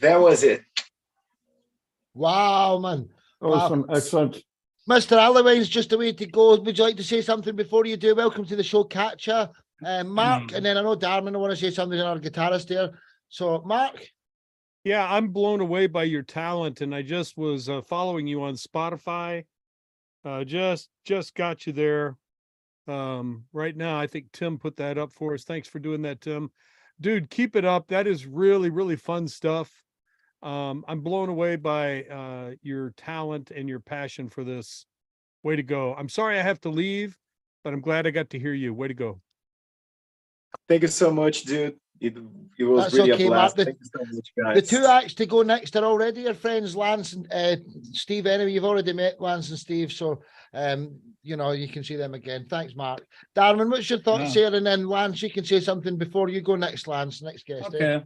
That was it. Wow, man. Awesome, excellent. Mr. Alloway's just a way to go. Would you like to say something before you do? Welcome to the show, Catcher. Mark, and then I know Darwin, I want to say something to our guitarist there. So, Mark. Yeah, I'm blown away by your talent, and I just was following you on Spotify. Just got you there. Right now, I think Tim put that up for us. Thanks for doing that, Tim. Dude, keep it up. That is really, really fun stuff. I'm blown away by your talent and your passion for this. Way to go. I'm sorry I have to leave, but I'm glad I got to hear you. Way to go. Thank you so much, dude. It was That's really okay, a blast. Mark. Thank you so much, guys. The two acts to go next are already your friends, Lance and Steve. Anyway, you've already met Lance and Steve, so you know you can see them again. Thanks, Mark. Darwin, what's your thoughts here? And then Lance, you can say something before you go next. Lance, next guest. Okay.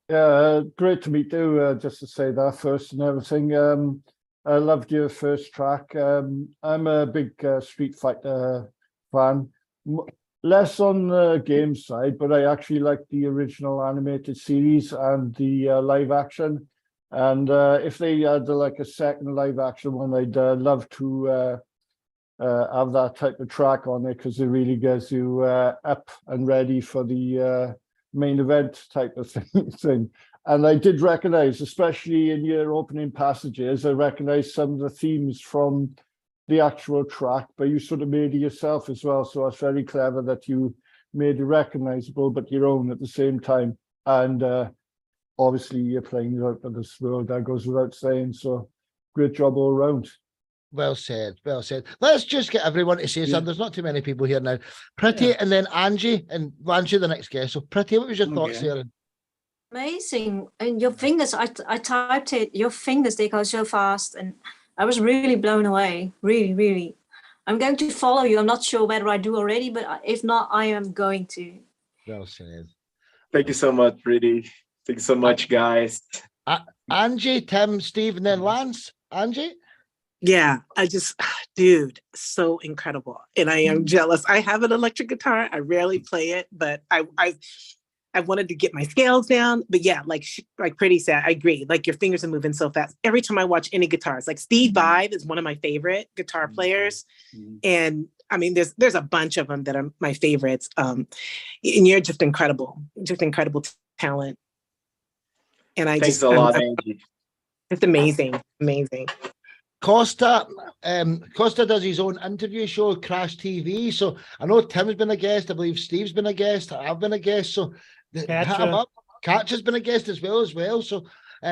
Yeah, great to meet you. Just to say that first and everything. I loved your first track. I'm a big Street Fighter fan. Less on the game side, but I actually like the original animated series and the live action. And if they had like a second live action one, I'd love to have that type of track on it because it really gets you up and ready for the main event type of thing. And I did recognize, especially in your opening passages, I recognized some of the themes from the actual track, but you sort of made it yourself as well. So it's very clever that you made it recognizable, but your own at the same time. And obviously you're playing out of this world, that goes without saying. So great job all around. Well said, well said. Let's just get everyone to say something. There's not too many people here now. Pretty, and then Angie, and Angie, the next guest. So Pretty, what was your thoughts here? Amazing. And your fingers, I typed it, your fingers, they go so fast. And I was really blown away. Really, really. I'm going to follow you. I'm not sure whether I do already, but if not, I am going to. Well said. Thank you so much, Pretty. Thank you so much, guys. Angie, Tim, Steve, and then Lance. Angie? Yeah, dude, so incredible. And I am jealous. I have an electric guitar. I rarely play it, but I wanted to get my scales down. But yeah, like Pretty said, I agree. Like your fingers are moving so fast. Every time I watch any guitars, like Steve Vai is one of my favorite guitar players. And I mean, there's a bunch of them that are my favorites. And you're just incredible talent. And Thanks a lot, Angie. It's amazing. Costa does his own interview show, Crash TV. So I know Tim's been a guest. I believe Steve's been a guest. I've been a guest. So Catcher's been a guest as well. So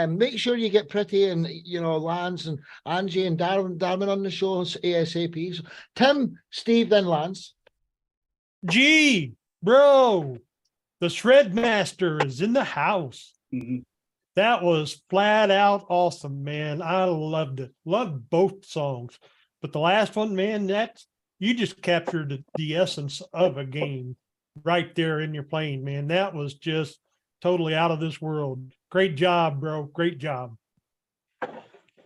make sure you get Pretty and Lance and Angie and Darwin on the show ASAP. So Tim, Steve, then Lance. Gee, bro, the Shred Master is in the house. That was flat out awesome, man. I loved it. Loved both songs. But the last one, man, you just captured the essence of a game right there in your playing, man. That was just totally out of this world. Great job, bro. Great job.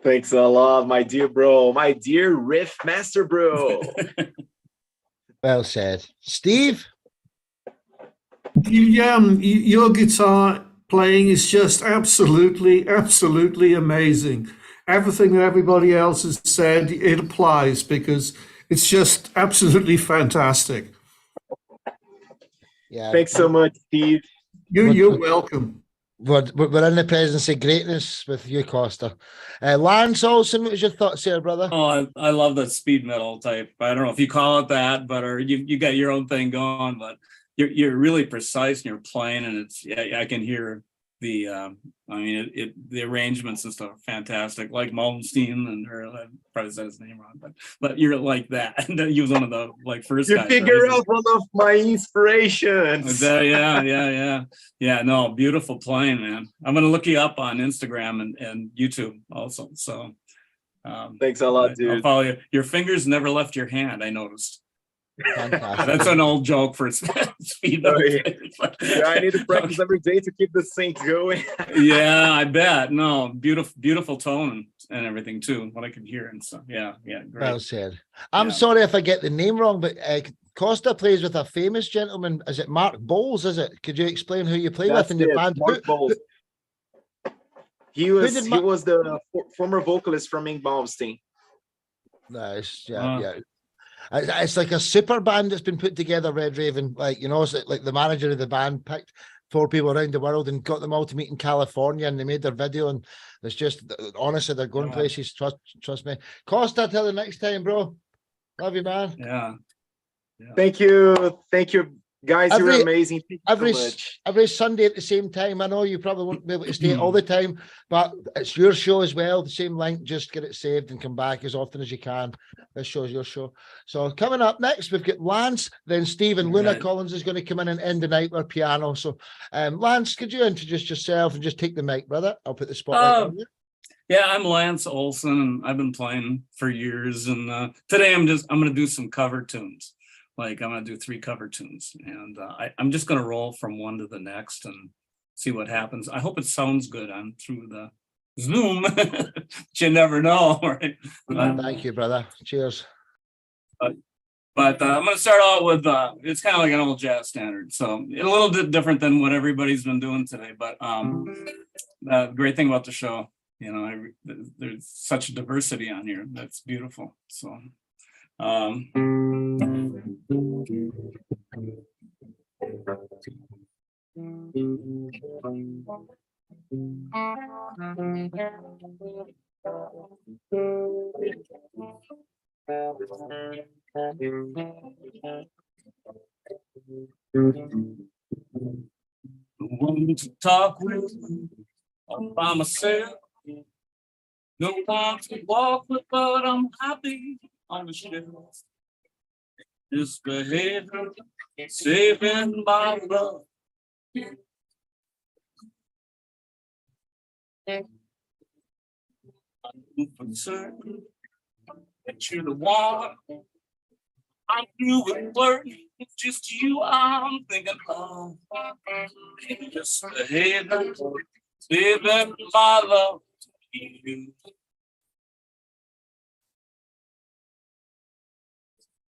Thanks a lot, my dear bro, my dear riff master bro. Well said. Steve? Your guitar playing is just absolutely, absolutely amazing. Everything that everybody else has said, it applies because it's just absolutely fantastic. Yeah. Thanks so much, Steve. You're welcome. We're in the presence of greatness with you, Costa. Lance Olson, what was your thoughts here, brother? Oh, I love that speed metal type. I don't know if you call it that, but or you got your own thing going, but you're really precise and you're playing, and it's I can hear the I mean the arrangements and stuff are fantastic, like Malmsteen, and or I probably said his name wrong, but you're like that. And he was one of the like first You guys. figure right? out one of my inspirations. Yeah. No, beautiful playing, man. I'm gonna look you up on Instagram and YouTube also. So thanks a lot, I'll dude. follow you. Your fingers never left your hand, I noticed. Fantastic. That's an old joke for speed. Oh, yeah, I need to practice every day to keep the sync going. Yeah, I bet. No, beautiful tone and everything too. What I could hear and stuff. Yeah, great. Well said. I'm sorry if I get the name wrong, but Costa plays with a famous gentleman. Is it Mark Bowles? Is it? Could you explain who you play That's with in your it, band? Mark Bowles. He was did he was the former vocalist from Ink Malmsteen. Nice. Yeah. It's like a super band that's been put together, Red Raven. Like, it's like the manager of the band picked 4 people around the world and got them all to meet in California, and they made their video, and it's just, honestly, they're going places. Trust me. Costa, till the next time, bro. Love you, man. Yeah. Thank you, guys. You're amazing. Thank you so much. Every Sunday at the same time. I know you probably won't be able to stay all the time, but it's your show as well. The same link. Just get it saved and come back as often as you can. This show's your show. So coming up next, we've got Lance, then Steve, and Luna Collins is going to come in and end the night with piano. So, Lance, could you introduce yourself and just take the mic, brother? I'll put the spotlight on you. Yeah, I'm Lance Olson, and I've been playing for years. And today I'm going to do some cover tunes. Like I'm going to do 3 cover tunes, and I'm just going to roll from one to the next and see what happens. I hope it sounds good on through the Zoom. You never know, right? Thank you, brother. Cheers. But I'm going to start out with it's kind of like an old jazz standard, so a little bit different than what everybody's been doing today. But the great thing about the show, there's such a diversity on here. That's beautiful. So. One to talk with, all by myself. No one to walk with, but I'm happy on the shelf. Just behaving, saving my love. I'm for certain that you're the one. I'm through with flirting, it's just you I'm thinking of. Just behaving, saving my love to you.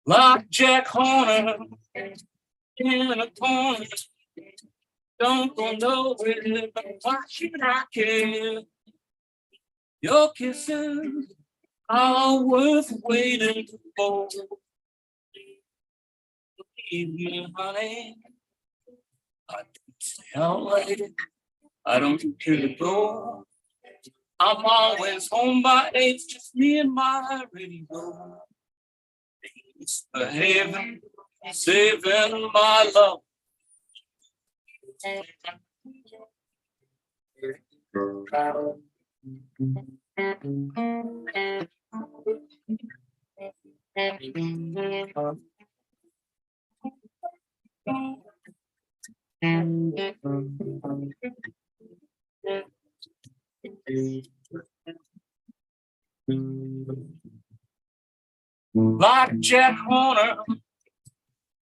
Like Jack Horner in a corner, don't go nowhere, but why should I care? Your kisses are worth waiting for. Believe me, honey, I don't stay out late, I don't care to go. I'm always home by 8, just me and my radio. It's behaving, saving my love. Like Jack Horner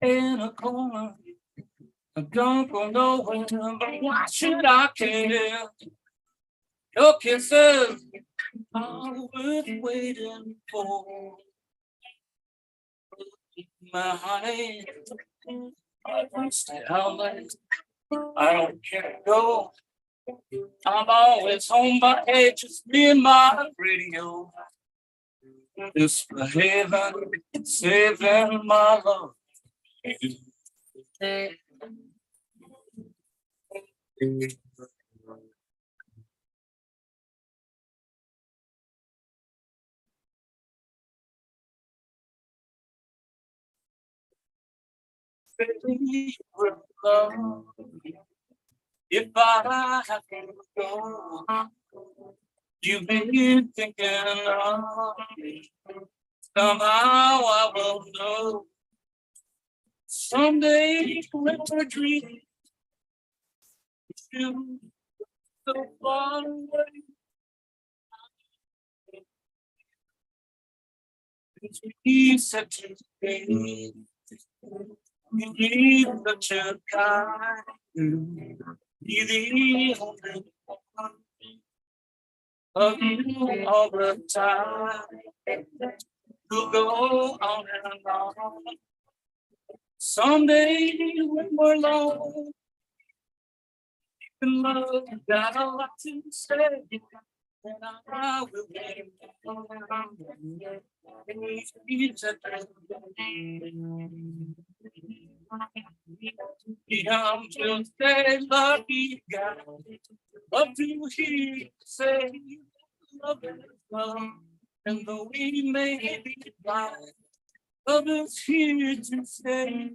in a corner, I don't go nowhere, but why should I care? Your kisses are worth waiting for. My honey, stay out late. I don't care to go. I'm always home, but hey, just me and my radio. It's the heaven, saving my love. If I have to go, you've been thinking of me. Somehow I will know. Someday when we're dreaming, you so far away. He said to me, you need such a kind. Be the only one of you all the time. We'll go on and on. Someday when we're alone, in love, got a lot to say. And I will be I'm just a lucky guy. Love to hear you say love is love. And though we may be blind, love is here to stay.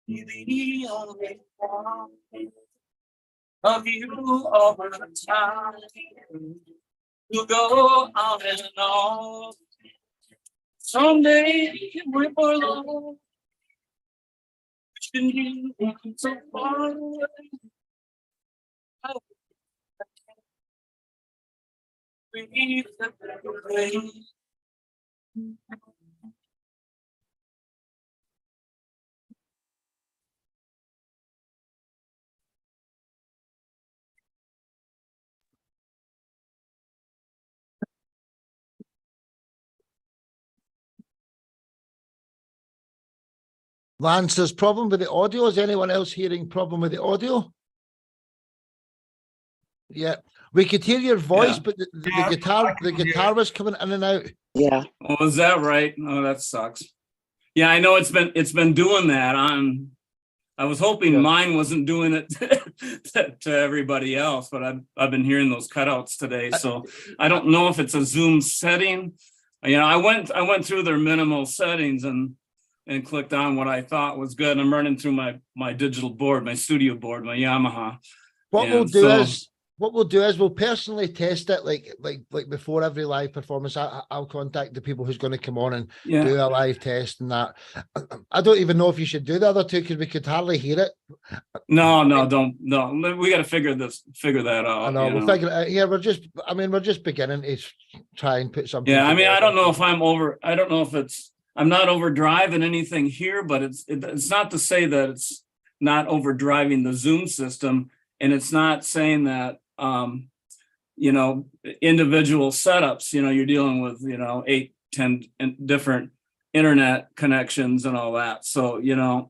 Be the only one of you all the time. We'll go on and on. Someday we're alone. Wishing you were so far away. We the way. Lance, there's problem with the audio. Is anyone else hearing problem with the audio? Yeah, we could hear your voice, but the guitar was coming in and out. Yeah. Oh, is that right? Oh, that sucks. Yeah, I know it's been doing that. I was hoping mine wasn't doing it to everybody else, but I've been hearing those cutouts today. So I don't know if it's a Zoom setting. You know, I went through their minimal settings and clicked on what I thought was good. I'm running through my digital board, my studio board, my Yamaha. What we'll do is we'll personally test it like before every live performance. I'll contact the people who's going to come on and do a live test and that. I don't even know if you should do the other two because we could hardly hear it. No, we got to figure that out. I know, we'll figure it out. Yeah, we're just beginning to try and put something. Yeah, I mean, I don't know if I'm not overdriving anything here, but it's not to say that it's not overdriving the Zoom system, and it's not saying that individual setups, you're dealing with 8-10 different internet connections and all that. So who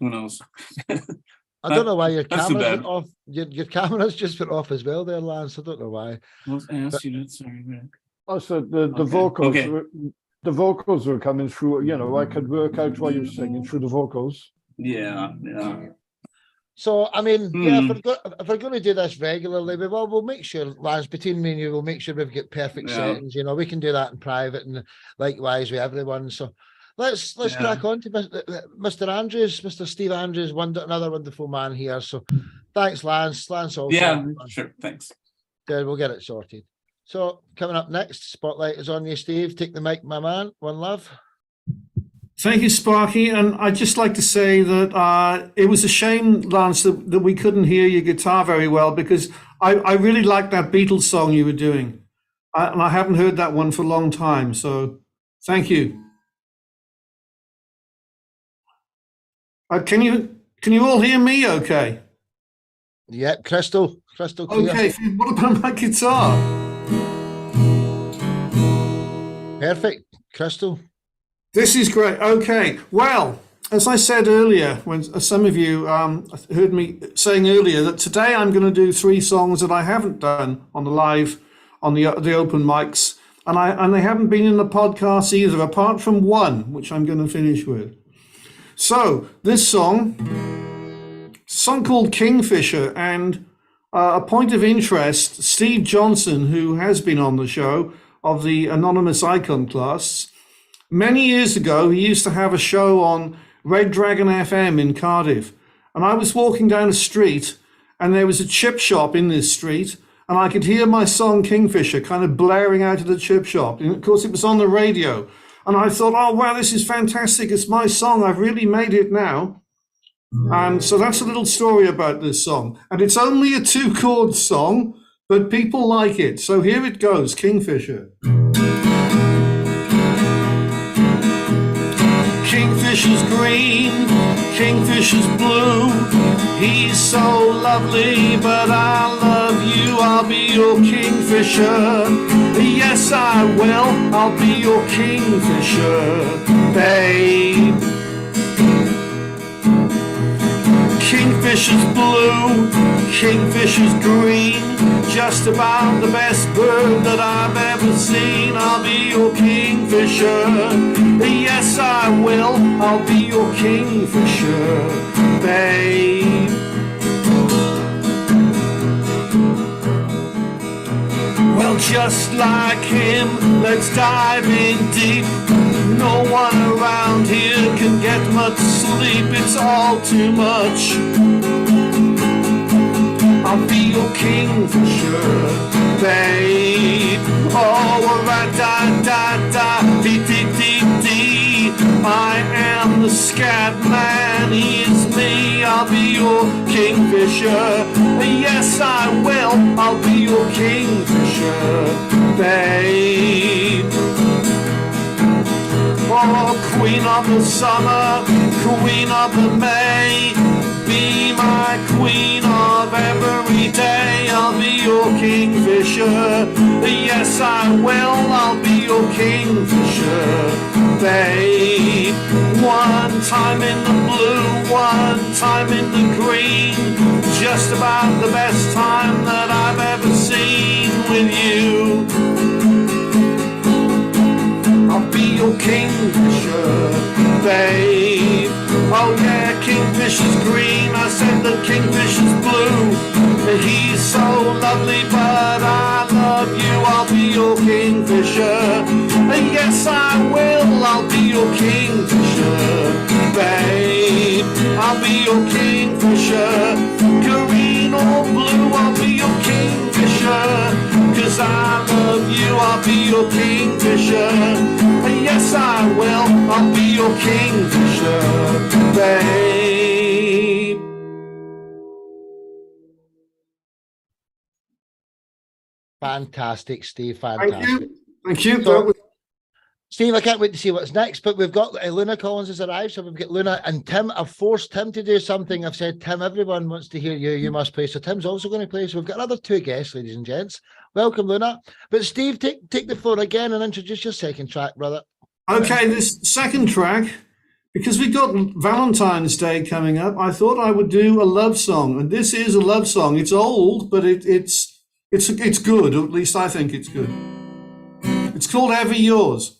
knows? I don't know why your camera's went off. Your camera's just went off as well there, Lance. I don't know why. Also, the vocals, the vocals were coming through. I could work out what you were singing through the vocals. Yeah. So I mean, if we're going to do this regularly, we'll make sure, Lance, between me and you, we'll make sure we've got perfect settings. We can do that in private, and likewise with everyone. So let's crack on to Mr. Andrews, Mr. Steve Andrews, another wonderful man here. So thanks, Lance. Lance also. Yeah, sure. Thanks. Good, we'll get it sorted. So coming up next, spotlight is on you, Steve. Take the mic, my man. One love. Thank you, Sparky. And I'd just like to say that it was a shame, Lance, that we couldn't hear your guitar very well, because I really liked that Beatles song you were doing. And I haven't heard that one for a long time. So thank you. Can Can you all hear me okay? Yep, crystal clear. Okay, what about my guitar? Perfect, crystal. This is great. Okay, well, as I said earlier, when some of you heard me saying earlier that today I'm going to do 3 songs that I haven't done on the live, on the open mics, and they haven't been in the podcast either, apart from one, which I'm going to finish with. So this song called Kingfisher, and a point of interest, Steve Johnson, who has been on the show, of the Anonymous Icon class, many years ago, he used to have a show on Red Dragon FM in Cardiff. And I was walking down a street and there was a chip shop in this street, and I could hear my song Kingfisher kind of blaring out of the chip shop. And of course it was on the radio. And I thought, oh wow, this is fantastic. It's my song. I've really made it now. And so that's a little story about this song. And it's only a 2-chord song, but people like it. So here it goes, Kingfisher. Kingfisher's green, Kingfisher's blue. He's so lovely, but I love you. I'll be your Kingfisher. Yes, I will. I'll be your Kingfisher, babe. Kingfisher's blue, Kingfisher's green, just about the best bird that I've ever seen. I'll be your Kingfisher, yes I will, I'll be your Kingfisher, babe. Well, just like him, let's dive in deep. No one around here can get much sleep, it's all too much. I'll be your Kingfisher, babe. Oh, ra-da-da-da-dee-dee-dee-dee. I am the scat man, he is me. I'll be your Kingfisher, yes I will. I'll be your Kingfisher, babe. Oh, queen of the summer, queen of the May, be my queen of every day. I'll be your Kingfisher, yes I will. I'll be your Kingfisher, babe. One time in the blue, one time in the green, just about the best time that I've ever seen with you. I'll be your Kingfisher, babe. Oh yeah, Kingfisher's green, I said the Kingfisher's blue. He's so lovely, but I love you. I'll be your Kingfisher, yes I will. I'll be your Kingfisher, babe. I'll be your Kingfisher, green or blue. I'll be your Kingfisher, 'cause I love you. I'll be your Kingfisher, yes I will. I'll be your Kingfisher, babe. Fantastic, Steve. Fantastic. Thank you. Thank you. So, Steve, I can't wait to see what's next, but we've got Luna Collins has arrived, so we've got Luna and Tim. I've forced Tim to do something. I've said, Tim, everyone wants to hear you. You must play. So Tim's also going to play. So we've got another 2 guests, ladies and gents. Welcome, Luna. But Steve, take the floor again and introduce your second track, brother. Okay, this second track, because we've got Valentine's Day coming up, I thought I would do a love song, and this is a love song. It's old, but it's good. Or at least I think it's good. It's called Ever Yours.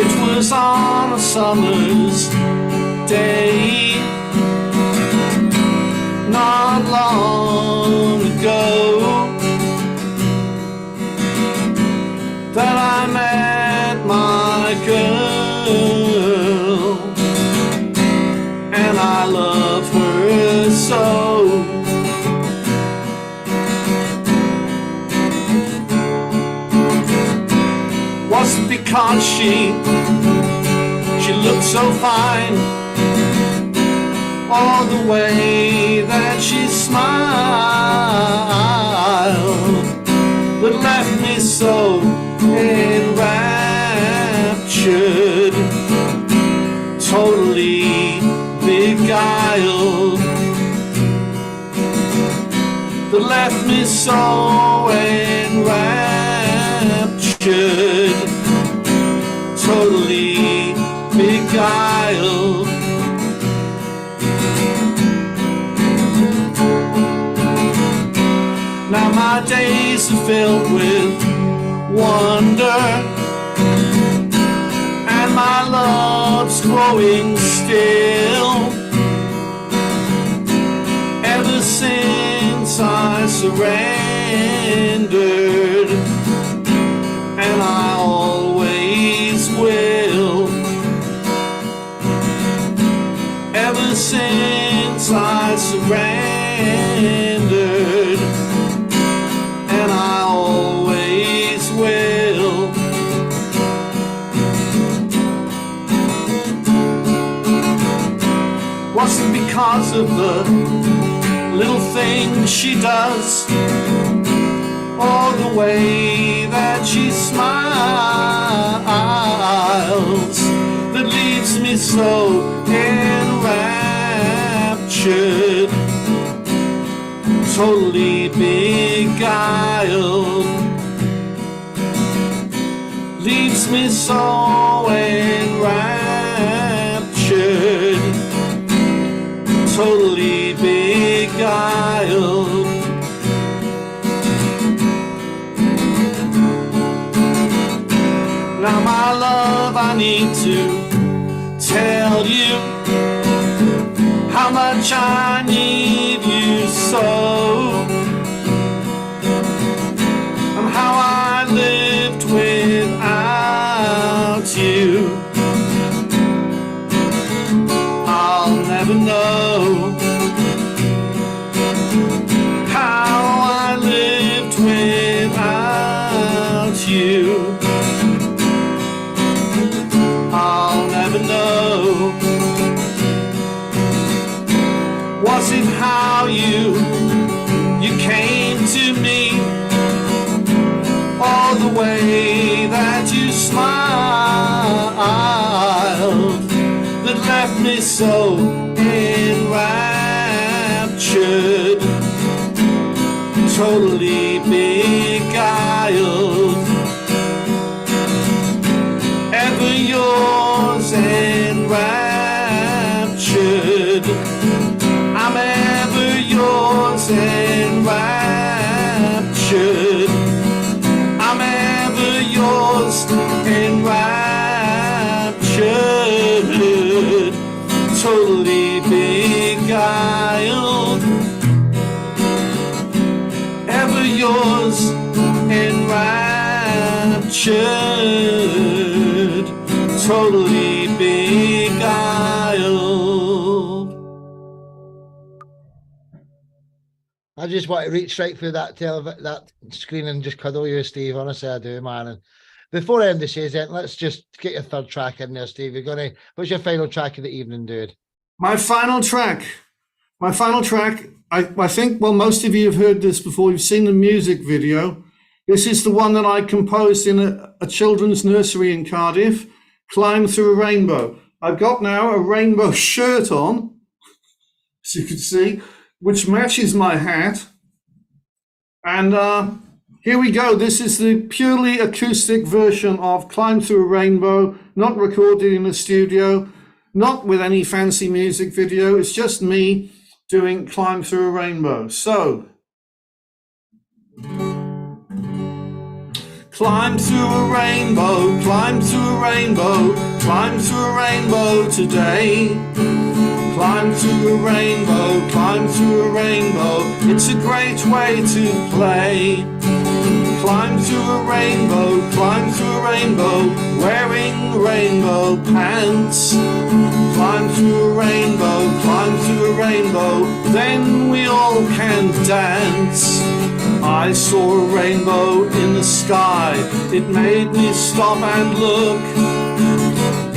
It was on a summer's day, not long ago, that I met my girl, and I love her so. Wasn't because she looked so fine, or the way that she smiled that left me so enraptured, totally beguiled, that left me so enraptured, totally beguiled. Now my days are filled with wonder, and my love's growing still. Ever since I surrendered, and I always will. Ever since I surrendered, and I always will. Was it because of the little things she does, or the way that she smiles, that leaves me so enraptured, totally beguiled, leaves me so enraptured, totally beguiled. Now my love, I need to tell you how much I need you so, and how I lived without you. I'll never know how I lived without you. I'll never know. Was it how you came to me, or the way that you smiled, that left me so enraptured, totally beguiled? Ever yours enraptured, I'm ever yours enraptured, I'm ever yours enraptured, totally beguiled. Ever yours enraptured, totally beguiled. I just want to reach right through that that screen and just cuddle you, Steve. Honestly, I do, man. And before I end the season, let's just get your third track in there, Steve. What's your final track of the evening, dude? My final track, I think, well, most of you have heard this before. You've seen the music video. This is the one that I composed in a children's nursery in Cardiff, Climb Through a Rainbow. I've got now a rainbow shirt on, as you can see, which matches my hat. And here we go. This is the purely acoustic version of Climb Through a Rainbow, not recorded in a studio, not with any fancy music video. It's just me doing Climb Through a Rainbow. So, climb through a rainbow, climb through a rainbow, climb through a rainbow today. Climb through a rainbow, climb through a rainbow, it's a great way to play. Climb through a rainbow, climb through a rainbow, wearing rainbow pants. Climb through a rainbow, climb through a rainbow, then we all can dance. I saw a rainbow in the sky, it made me stop and look.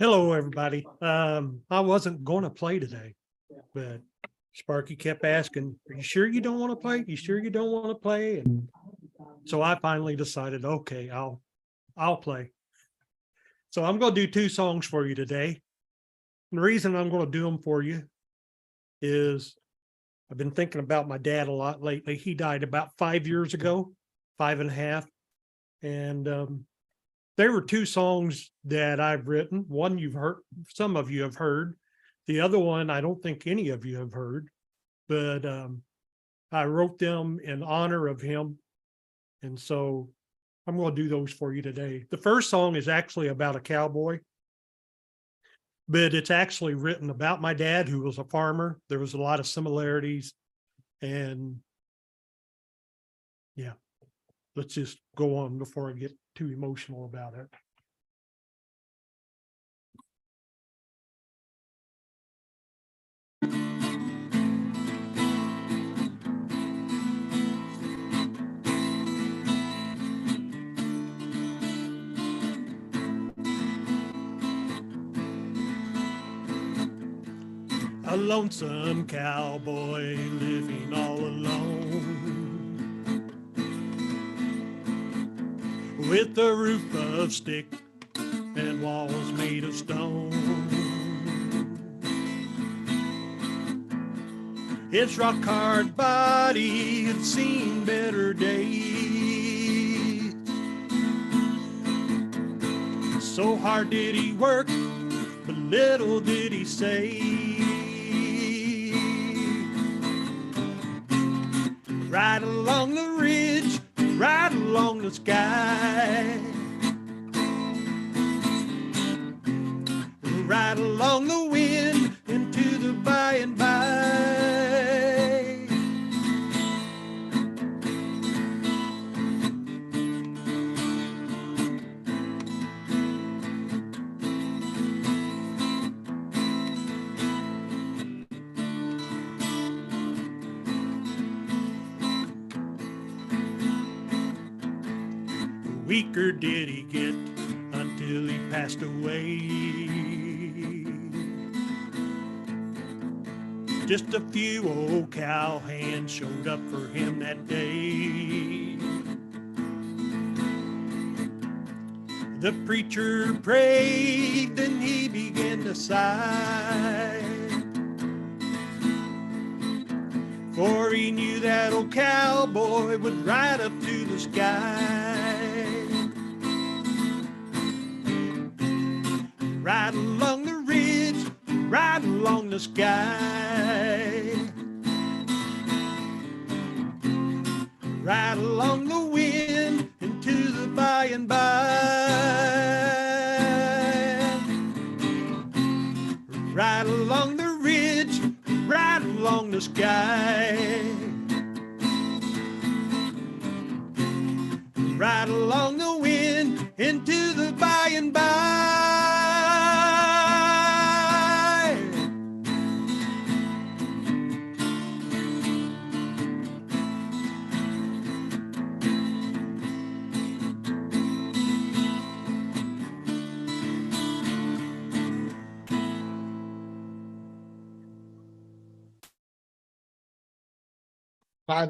Hello, everybody. I wasn't going to play today, but Sparky kept asking, "Are you sure you don't want to play? You sure you don't want to play?" And so I finally decided, okay, I'll play. So I'm going to do 2 songs for you today. And the reason I'm going to do them for you is I've been thinking about my dad a lot lately. He died about 5 years ago, 5.5. And there were 2 songs that I've written. One you've heard, some of you have heard. The other one, I don't think any of you have heard, but I wrote them in honor of him. And so I'm going to do those for you today. The first song is actually about a cowboy, but it's actually written about my dad, who was a farmer. There was a lot of similarities. And yeah, let's just go on before I get too emotional about it. A lonesome cowboy living all alone, with a roof of stick and walls made of stone. His rock-hard body had seen better days. So hard did he work, but little did he save. Right along the ridge, right along the sky, right along the wind into the by and by. Weaker did he get until he passed away. Just a few old cowhands showed up for him that day. The preacher prayed, then he began to sigh, for he knew that old cowboy would ride up to the sky. Right along the ridge, right along the sky, right along the wind into the by and by, right along the ridge, right along the sky, right along the wind into the by and by.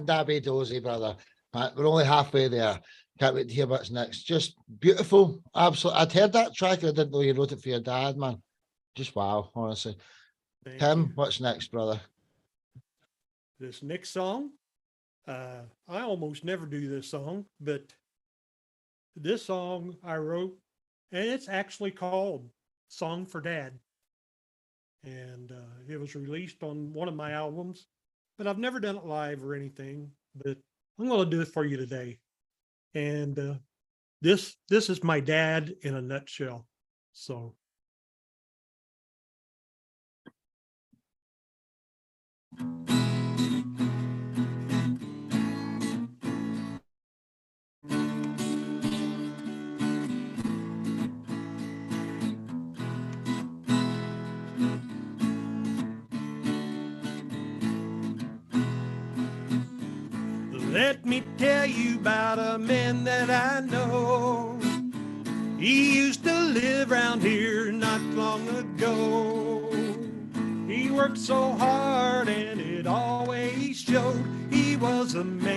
Dabby dozy, brother. We're only halfway there. Can't wait to hear what's next. Just beautiful. Absolutely. I'd heard that track. I didn't know you wrote it for your dad, man. Just wow, honestly. Tim, what's next, brother? This next song, I almost never do this song, but this song I wrote, and it's actually called Song for Dad. And it was released on one of my albums, but I've never done it live or anything, but I'm going to do it for you today. And this is my dad in a nutshell. So. Let me tell you about a man that I know. He used to live round here not long ago. He worked so hard and it always showed. He was a man.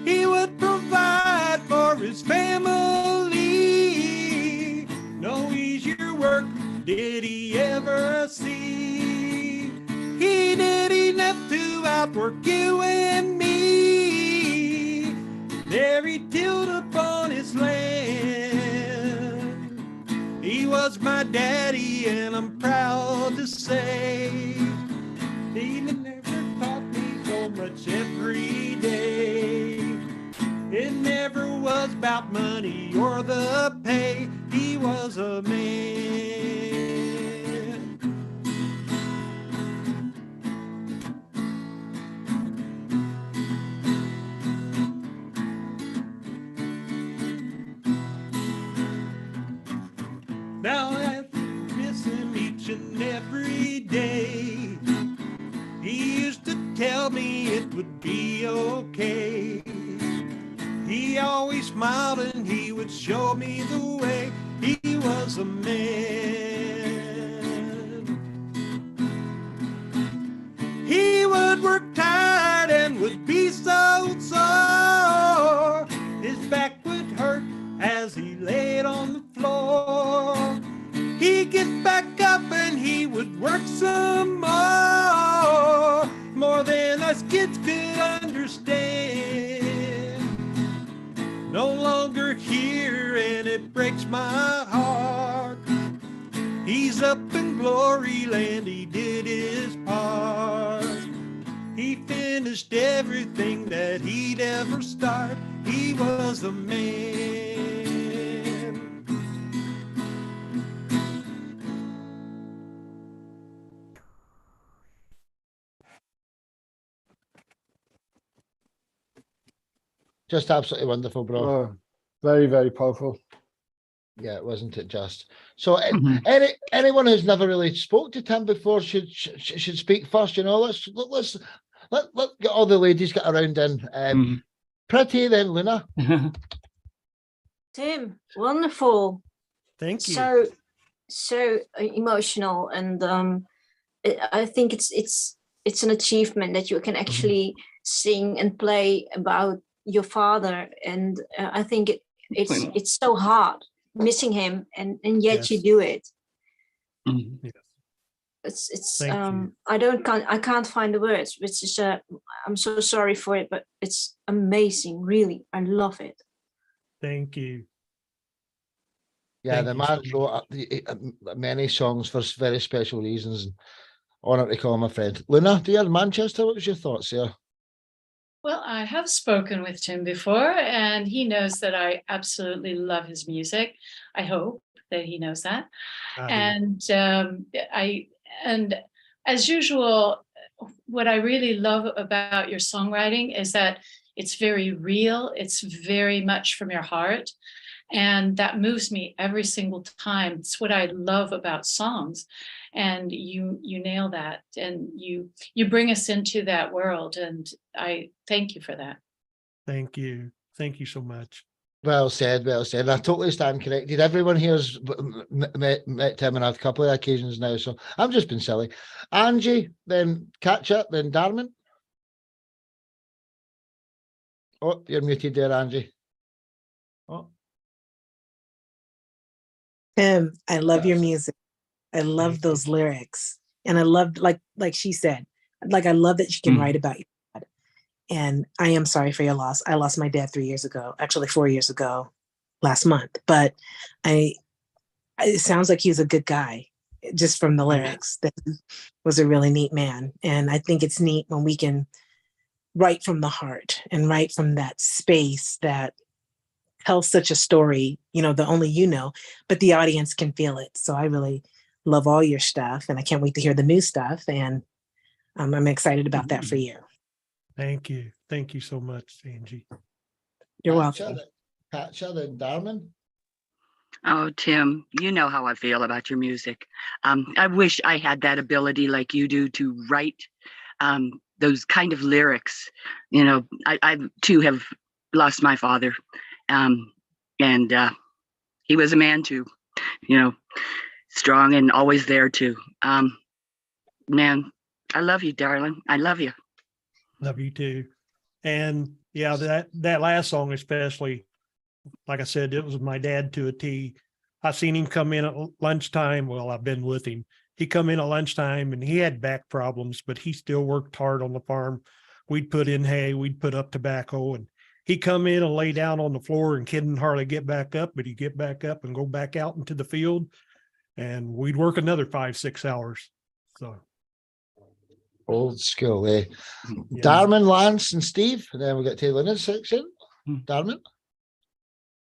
He would provide for his family. No easier work did he ever see. He did enough to outwork you and me. There he tilled upon his land. He was my daddy, and I'm proud to say he never taught me so much every day. It never was about money or the pay. He was a man. Now I miss him each and every day. He used to tell me it would be okay. He always smiled and he would show me the way. He was a man. He would work tired and would be so sore. His back would hurt as he laid on the floor. He'd get back up and he would work some more than us kids could understand. No longer here and it breaks my heart. He's up in glory land, he did his part. He finished everything that he'd ever start. He was a man. Just absolutely wonderful, bro. Oh, very, very powerful. Yeah, wasn't it just? So anyone who's never really spoke to Tim before should speak first. You know, let's get all the ladies get around in. Pretty, then Luna. Tim, wonderful. Thank you. So emotional, and I think it's an achievement that you can actually sing and play about your father, and I think it's so hard missing him, and yet you do it. It's I can't find the words, which is I'm so sorry for it, but it's amazing, really. I love it. Thank you. Yeah, Thank the you man so wrote many songs for very special reasons. Honor to call him a friend. Luna, dear Manchester, what was your thoughts here? Well, I have spoken with Tim before, and he knows that I absolutely love his music. I hope that he knows that. And as usual, what I really love about your songwriting is that it's very real. It's very much from your heart. And that moves me every single time. It's what I love about songs. And you nail that, and you bring us into that world, and I thank you for that. Thank you so much. Well said, well said. I totally stand corrected. Everyone here's met Tim on a couple of occasions now, so I'm just being silly. Angie, then Katja, then Darman. Oh, you're muted there, Angie. Oh. Tim, I love your music. I love those lyrics. And I loved, like she said, like I love that you can write about your dad. And I am sorry for your loss. I lost my dad 3 years ago, actually 4 years ago, last month. But it sounds like he's a good guy, just from the lyrics. That he was a really neat man. And I think it's neat when we can write from the heart and write from that space that tells such a story, that only you know, but the audience can feel it. So I really love all your stuff, and I can't wait to hear the new stuff. And I'm excited about that for you. Thank you. Thank you so much, Angie. You're welcome. Katja, then Darman. Oh, Tim, you know how I feel about your music. I wish I had that ability like you do to write those kind of lyrics. You know, I too have lost my father, and he was a man too. You know, strong and always there too. Man, I love you, darling. I love you. Love you too. And yeah, that last song especially, like I said, it was my dad to a T. I seen him come in at lunchtime. Well, I've been with him. He come in at lunchtime and he had back problems, but he still worked hard on the farm. We'd put in hay, we'd put up tobacco, and he'd come in and lay down on the floor and couldn't hardly get back up, but he'd get back up and go back out into the field, and we'd work another 5-6 hours. So old school, eh? Yeah. Darman, Lance, and Steve, and then we'll get to Lynn's section. Darman?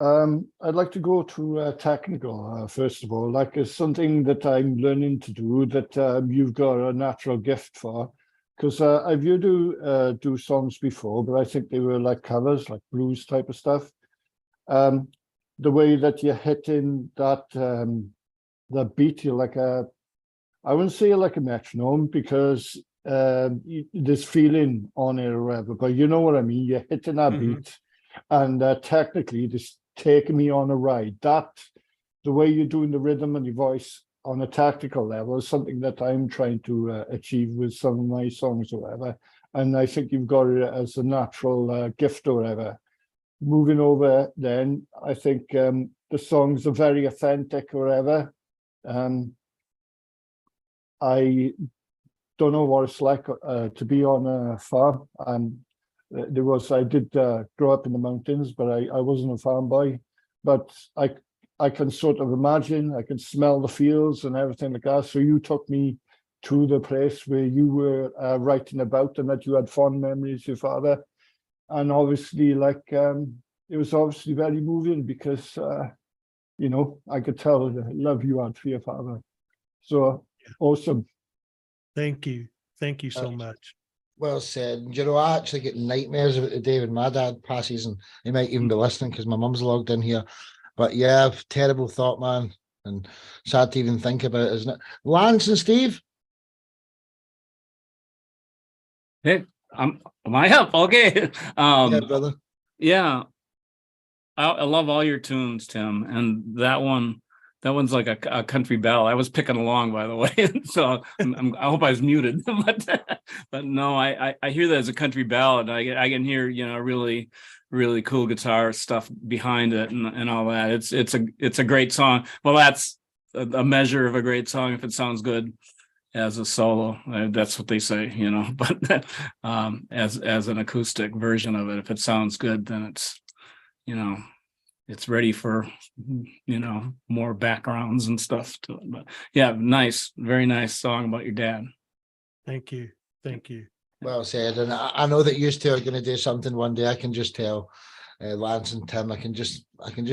I'd like to go to technical, first of all. Like, it's something that I'm learning to do that you've got a natural gift for. Because I've heard you do songs before, but I think they were like covers, like blues type of stuff. The way that you're hitting that the beat, you're like I wouldn't say like a metronome, because there's feeling on it or whatever, but you know what I mean. You're hitting that beat, and technically, this taking me on a ride. That the way you're doing the rhythm and your voice on a tactical level is something that I'm trying to achieve with some of my songs or whatever. And I think you've got it as a natural gift or whatever. Moving over then, I think the songs are very authentic or whatever. I don't know what it's like to be on a farm. I did grow up in the mountains, but I wasn't a farm boy. But I can sort of imagine, I can smell the fields and everything like that. So you took me to the place where you were writing about, and that you had fond memories of your father. And obviously, like, it was obviously very moving, because, you know, I could tell the love you had for your father. So awesome. Thank you. Thank you so much. Well said. You know, I actually get nightmares about the day when my dad passes, and he might even be listening because my mum's logged in here. But yeah, terrible thought, man, and sad to even think about, isn't it? Lance and Steve? Hey, am I up? Okay. Yeah, brother. Yeah, I love all your tunes, Tim, and that one's like a country bell. I was picking along, by the way, so I hope I was muted, but no, I hear that as a country ballad. I can hear, you know, really cool guitar stuff behind it and all that. It's a great song. Well, that's a measure of a great song if it sounds good as a solo. That's what they say, you know. But as an acoustic version of it, if it sounds good, then it's, you know, it's ready for, you know, more backgrounds and stuff to it. But yeah, nice, very nice song about your dad. Thank you. Thank you. Well said. And I know that you two are going to do something one day. I can just tell. Lance and Tim, I can just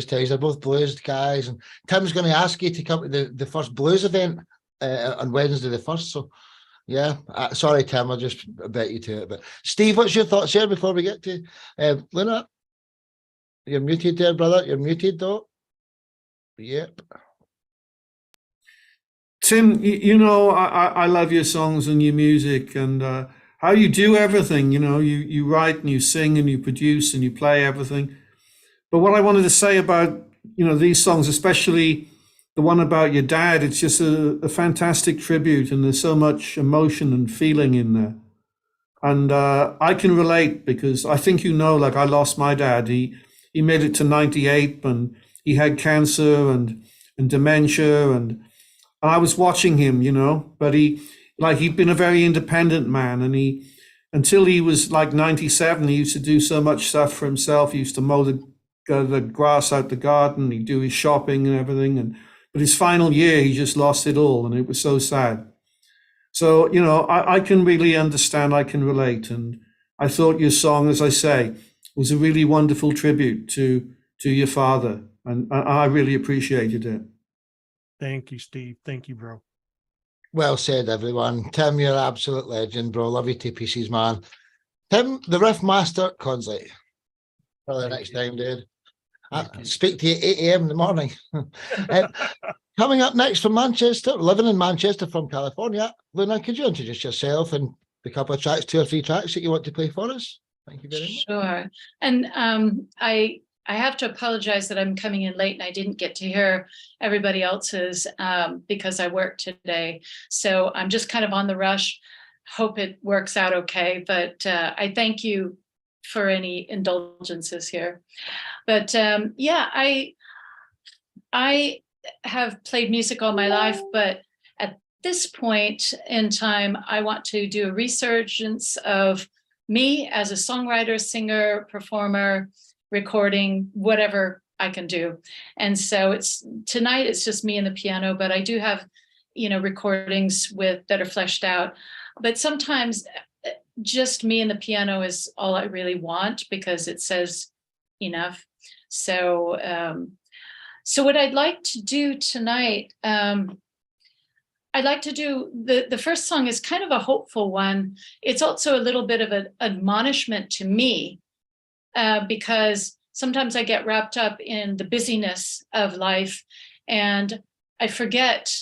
tell you, they're both blues guys, and Tim's going to ask you to come to the first blues event on Wednesday the 1st. So yeah, sorry Tim, I'll just bet you to it. But Steve, what's your thoughts here before we get to Luna? You're muted there, brother. You're muted though. Yep. Tim, you know, I love your songs and your music, and how you do everything. You know, you write and you sing and you produce and you play everything. But what I wanted to say about, you know, these songs, especially the one about your dad, it's just a fantastic tribute, and there's so much emotion and feeling in there. And I can relate, because I think, you know, like, I lost my dad. He made it to 98, and he had cancer and dementia, and I was watching him, you know, but he'd been a very independent man, and until he was like 97, he used to do so much stuff for himself. He used to mow the grass out the garden, he'd do his shopping and everything, but his final year, he just lost it all, and it was so sad. So, you know, I can really understand, I can relate, and I thought your song, as I say, was a really wonderful tribute to your father, and I really appreciated it. Thank you, Steve. Thank you, bro. Well said, everyone. Tim, you're an absolute legend, bro. Love you to pieces, man. Tim, the riff master, Consley. For the next time, dude. Speak to you at 8 a.m. in the morning. Coming up next from Manchester, living in Manchester from California, Luna, could you introduce yourself and the couple of tracks, 2 or 3 tracks that you want to play for us? Thank you very much. Sure. And I have to apologize that I'm coming in late and I didn't get to hear everybody else's because I worked today. So I'm just kind of on the rush. Hope it works out okay. But I thank you for any indulgences here. But yeah, I have played music all my life, but at this point in time, I want to do a resurgence of me as a songwriter, singer, performer, recording, whatever I can do. And so tonight it's just me and the piano, but I do have, recordings that are fleshed out. But sometimes just me and the piano is all I really want because it says enough. So, so what I'd like to do tonight, I'd like to do the first song is kind of a hopeful one. It's also a little bit of an admonishment to me because sometimes I get wrapped up in the busyness of life and I forget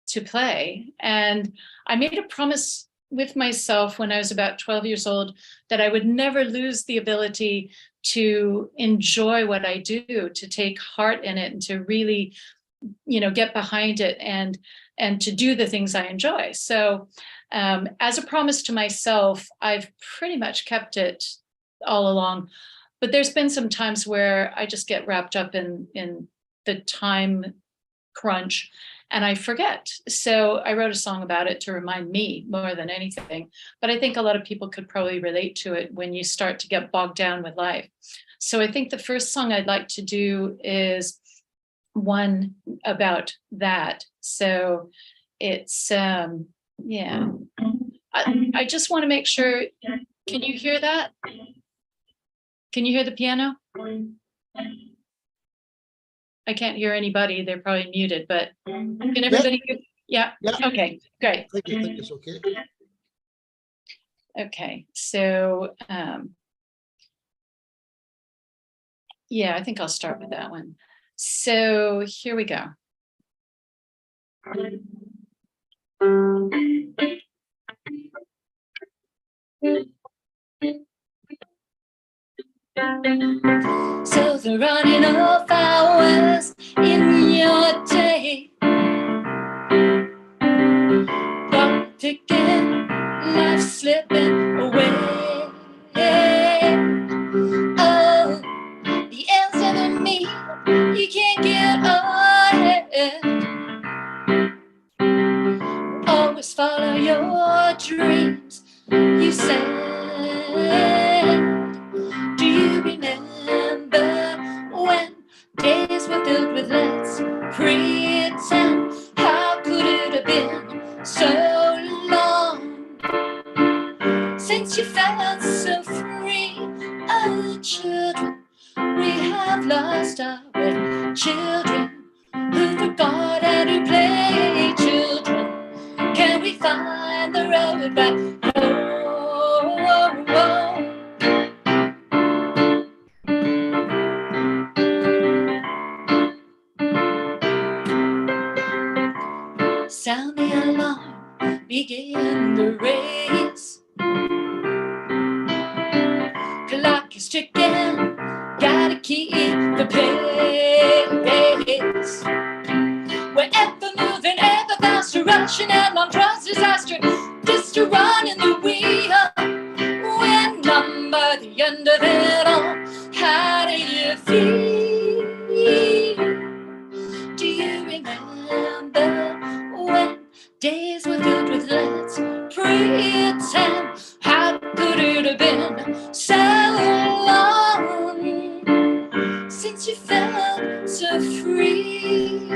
to play. And I made a promise with myself when I was about 12 years old that I would never lose the ability to enjoy what I do, to take heart in it and to really, get behind it and to do the things I enjoy. So as a promise to myself, I've pretty much kept it all along. But there's been some times where I just get wrapped up in the time crunch and I forget. So I wrote a song about it to remind me more than anything. But I think a lot of people could probably relate to it when you start to get bogged down with life. So I think the first song I'd like to do is one about that. So it's, yeah. I just want to make sure, can you hear that? Can you hear the piano? I can't hear anybody. They're probably muted, but can everybody hear? Yeah. Okay, great. I think it's okay. Okay, so yeah, I think I'll start with that one. So here we go. So the running of hours in your day, clock ticking, life slipping away. Oh, the ends doesn't mean you can't get ahead. Always follow your dreams, you said. Do you remember when days were filled with let's pretend? How could it have been so long since you felt so free? Oh, children, we have lost our way. Children who forgot how to play. Children, can we find the road back home? Sound the alarm, begin the race. Clock is ticking, gotta keep the pace. We're ever moving, ever faster, rushing headlong towards disaster. Just to run in the wheel, when I'm by the end of it all. How do you feel? Do you remember when days were filled with let's pretend? How could it have been so long since you felt so free?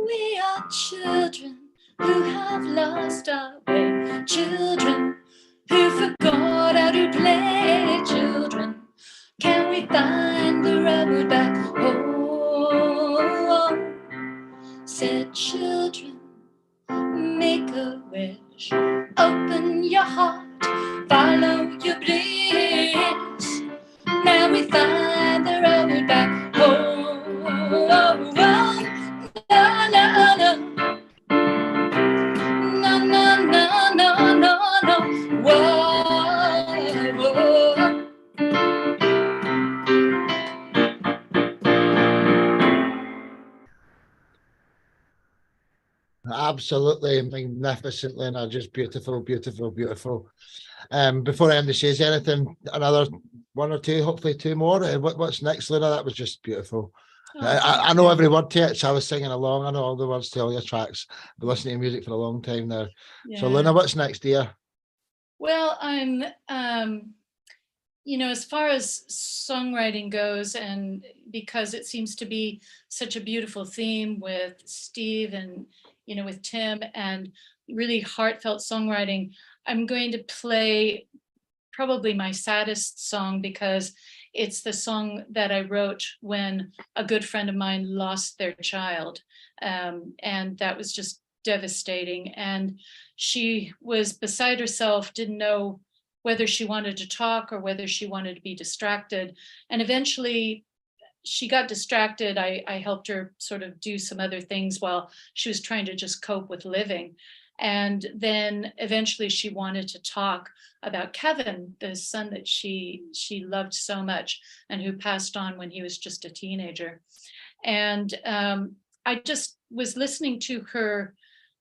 We are children who have lost our way. Children who forgot how to play. Children, can we find the road back home? Said children, maybe absolutely magnificent, Lena. Just beautiful, beautiful, beautiful. Before I end the show, is anything, another one or two, hopefully two more? What's next, Lena? That was just beautiful. I know every word to it, so I was singing along. I know all the words to all your tracks. I've been listening to music for a long time now. So, Lena, what's next, dear? Well, I'm, as far as songwriting goes, and because it seems to be such a beautiful theme with Steve and, with Tim, and really heartfelt songwriting, I'm going to play probably my saddest song, because it's the song that I wrote when a good friend of mine lost their child. And that was just devastating. And she was beside herself, didn't know whether she wanted to talk or whether she wanted to be distracted. And eventually she got distracted. I helped her sort of do some other things while she was trying to just cope with living. And then eventually she wanted to talk about Kevin, the son that she loved so much and who passed on when he was just a teenager. And I just was listening to her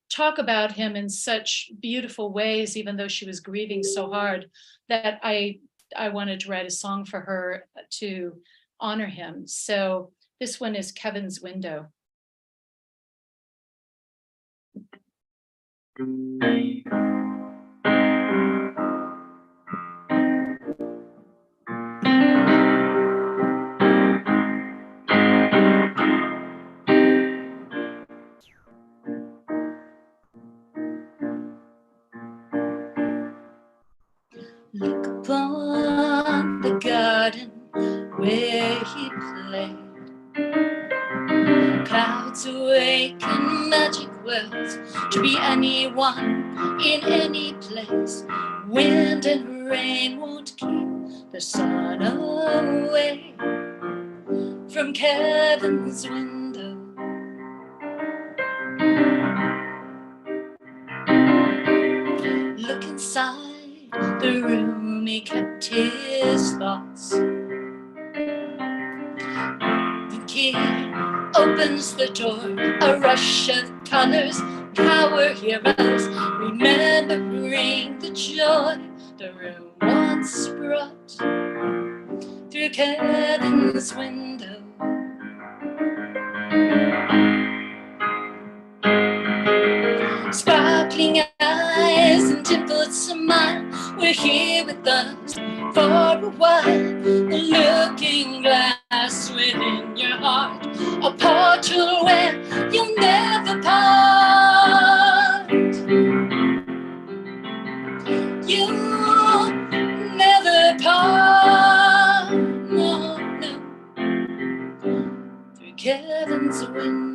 talk about him in such beautiful ways, even though she was grieving so hard, that I wanted to write a song for her to honor him. So this one is Kevin's Window. Look upon the garden where he played. Clouds awaken magic words to be anyone in any place. Wind and rain won't keep the sun away from Kevin's window. Look inside the room, he kept his thoughts. The key opens the door, a rush of colors, power heroes, remembering the joy the room once brought through Kevin's window. Sparkling eyes and dimpled smile, we're here with us for a while. The looking glass within your heart, a portal where you'll never part. You'll never part, no, no, through Kevin's window.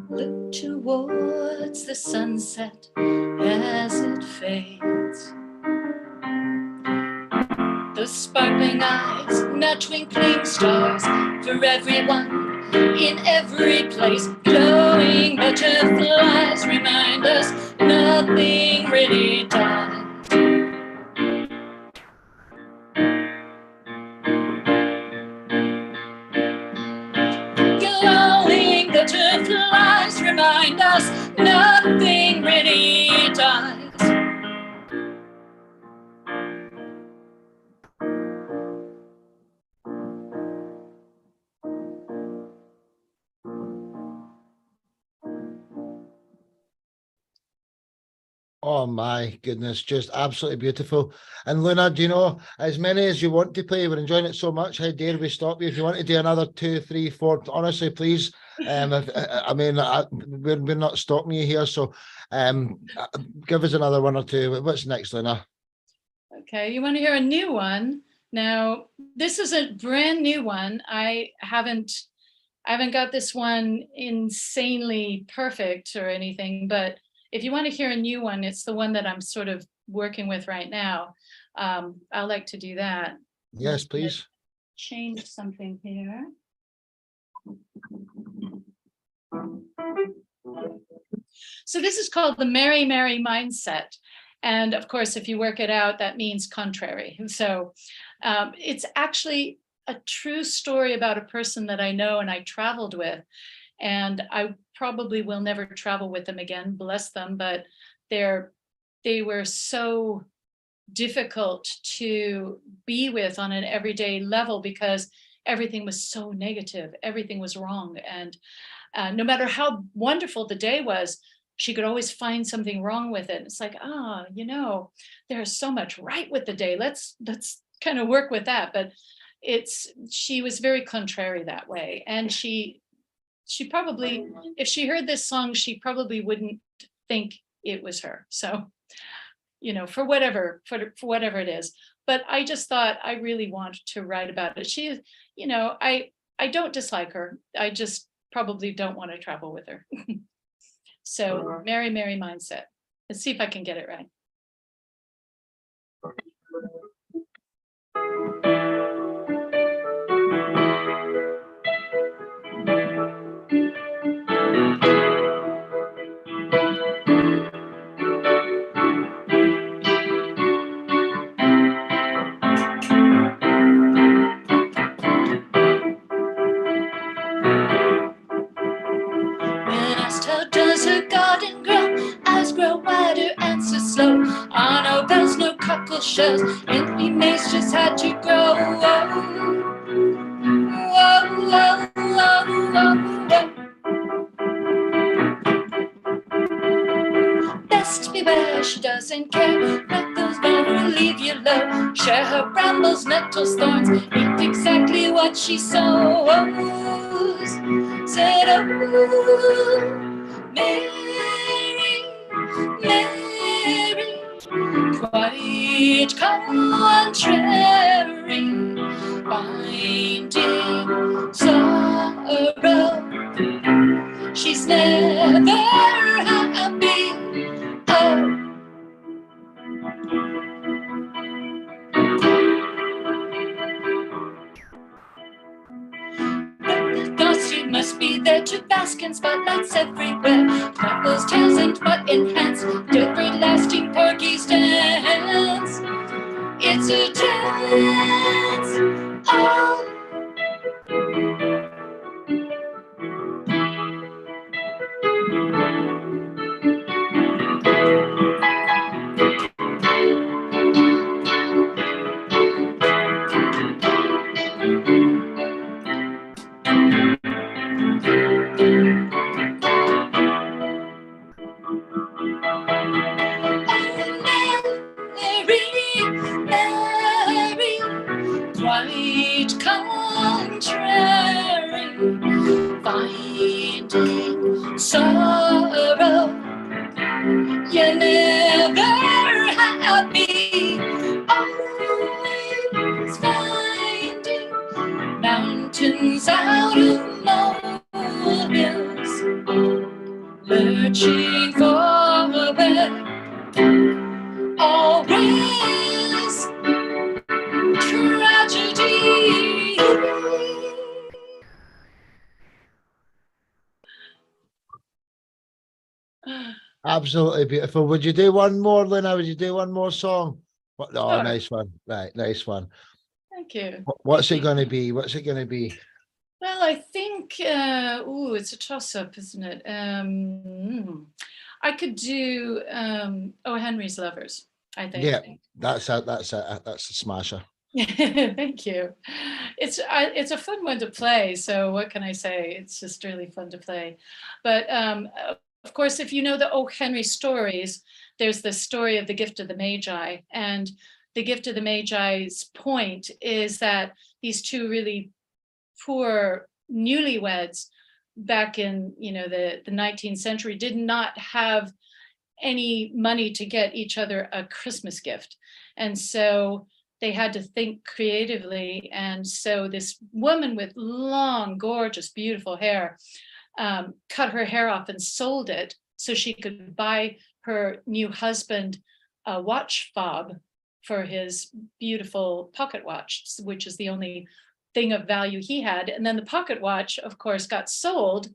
Look towards the sunset as it fades. Those sparkling eyes, now twinkling stars for everyone in every place. Glowing butterflies remind us nothing really dies. Glowing butterflies remind us nothing really dies. Oh my goodness, just absolutely beautiful. And Luna, do you know, as many as you want to play, we're enjoying it so much. How dare we stop you? If you want to do another 2, 3, 4, honestly, please. We're not stopping you here. So give us another one or two. What's next, Luna? Okay, you want to hear a new one? Now, this is a brand new one. I haven't got this one insanely perfect or anything, but if you want to hear a new one, it's the one that I'm sort of working with right now. I like to do that. Yes, please. Change something here. So this is called the Mary, Mary mindset. And of course, if you work it out, that means contrary. So it's actually a true story about a person that I know and I traveled with. And I probably will never travel with them again, bless them, but they were so difficult to be with on an everyday level because everything was so negative, everything was wrong. And no matter how wonderful the day was, she could always find something wrong with it. It's like, there's so much right with the day. Let's kind of work with that. But she was very contrary that way. And she probably, if she heard this song, she probably wouldn't think it was her. So, for whatever it is. But I just thought I really wanted to write about it. She, I don't dislike her. I just probably don't want to travel with her. So Mary, Mary mindset. Let's see if I can get it right. Shells and he makes just had to grow. Best beware, she doesn't care. Freckles never leave you low. Share her brambles, nettles, thorns. Eat exactly what she sows. Said, oh, Mary, Mary, quite contrary, finding sorrow. She's never happy. Oh. She must be there to bask in spotlights everywhere. Knuckles, tails, and butt enhance the great lasting Porky's dance. It's a dance. Oh. Quite contrary, finding sorrow. You're never happy, always finding mountains out of molehills, lurching forward, always tragedy. Absolutely beautiful. Would you do one more, Luna? Would you do one more song? Oh, Sure. Nice one. Right, nice one. Thank you. What's it going to be? What's it going to be? Well, I think, it's a toss-up, isn't it? I could do O. Henry's Lovers, I think. Yeah, that's a smasher. Thank you. It's a fun one to play. So what can I say? It's just really fun to play. But of course, if you know the O. Henry stories, there's the story of the Gift of the Magi. And the Gift of the Magi's point is that these two really poor newlyweds back in the 19th century did not have any money to get each other a Christmas gift. And so they had to think creatively. And so this woman with long, gorgeous, beautiful hair cut her hair off and sold it so she could buy her new husband a watch fob for his beautiful pocket watch, which is the only thing of value he had. And then the pocket watch, of course, got sold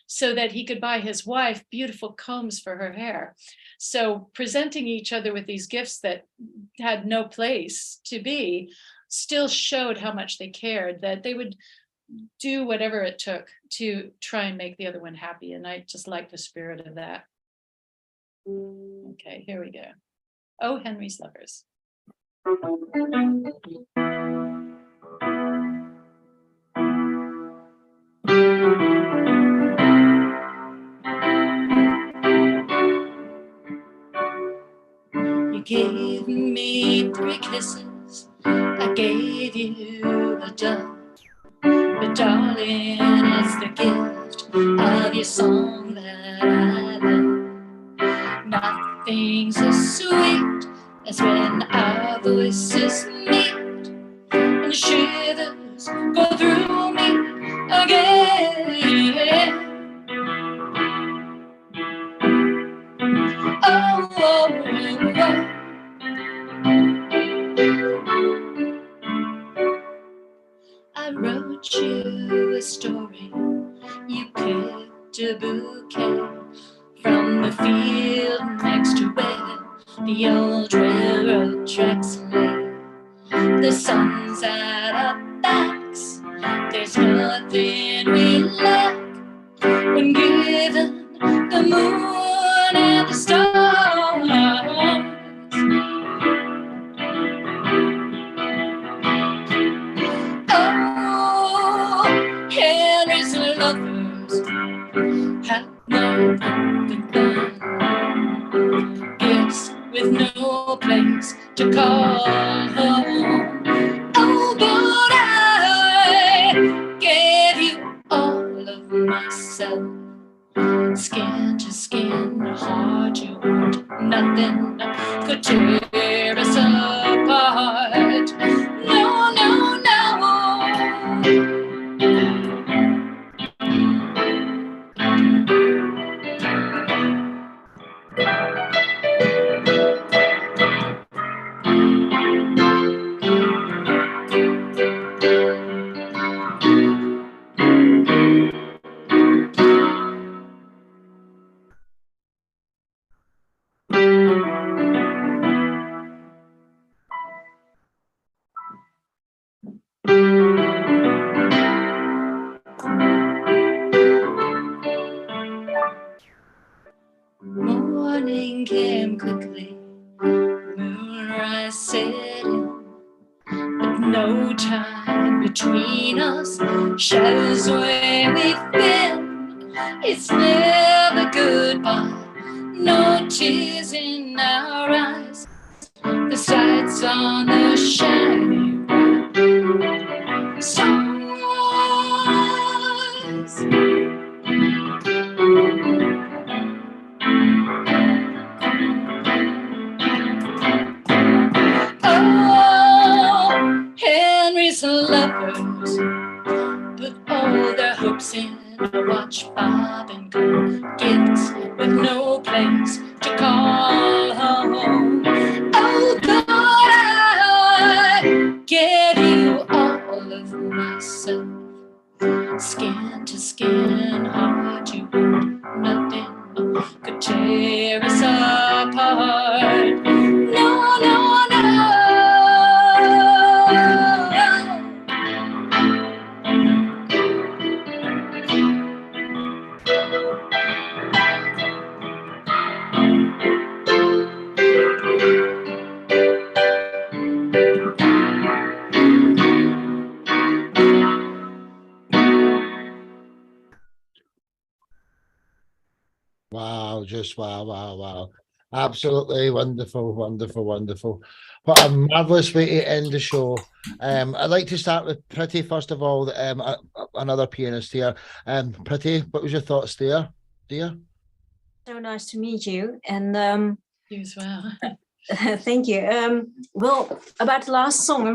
so that he could buy his wife beautiful combs for her hair. So presenting each other with these gifts that had no place to be still showed how much they cared, that they would do whatever it took to try and make the other one happy. And I just like the spirit of that. Okay, here we go. Oh, Henry's Lovers. You gave me 3 kisses, I gave you a dove. But darling, it's the gift of your song that I love. Nothing's so sweet as when our voices meet, and shivers go through me again. Oh, oh, oh. I wrote you a story, you picked a bouquet from the field next to where the old railroad tracks lay. The sun's at our backs, there's nothing we lack when given the moon and the stars. Henry's lovers have no begun, gifts with no place to call home. Oh, but I gave you all of myself, skin to skin, heart to heart. Nothing could tear us apart. No, no, no. Morning came quickly, moonrise setting, but no time between us shows where we've been. It's never goodbye, no tears in our eyes, the sights on the shining stars. Oh, Henry's lovers put all their hopes in a watch, bob and go, gifts with no place to call home. Oh, but I gave you all of myself, skin to skin, heart to heart. Nothing could tear us apart. No, no, no. Wow, just wow, wow, wow. Absolutely wonderful, wonderful, wonderful. What a marvelous way to end the show. I'd like to start with Pretty, first of all, another pianist here. Pretty, what was your thoughts there, dear? So nice to meet you. And you as well. thank you. Well, about the last song,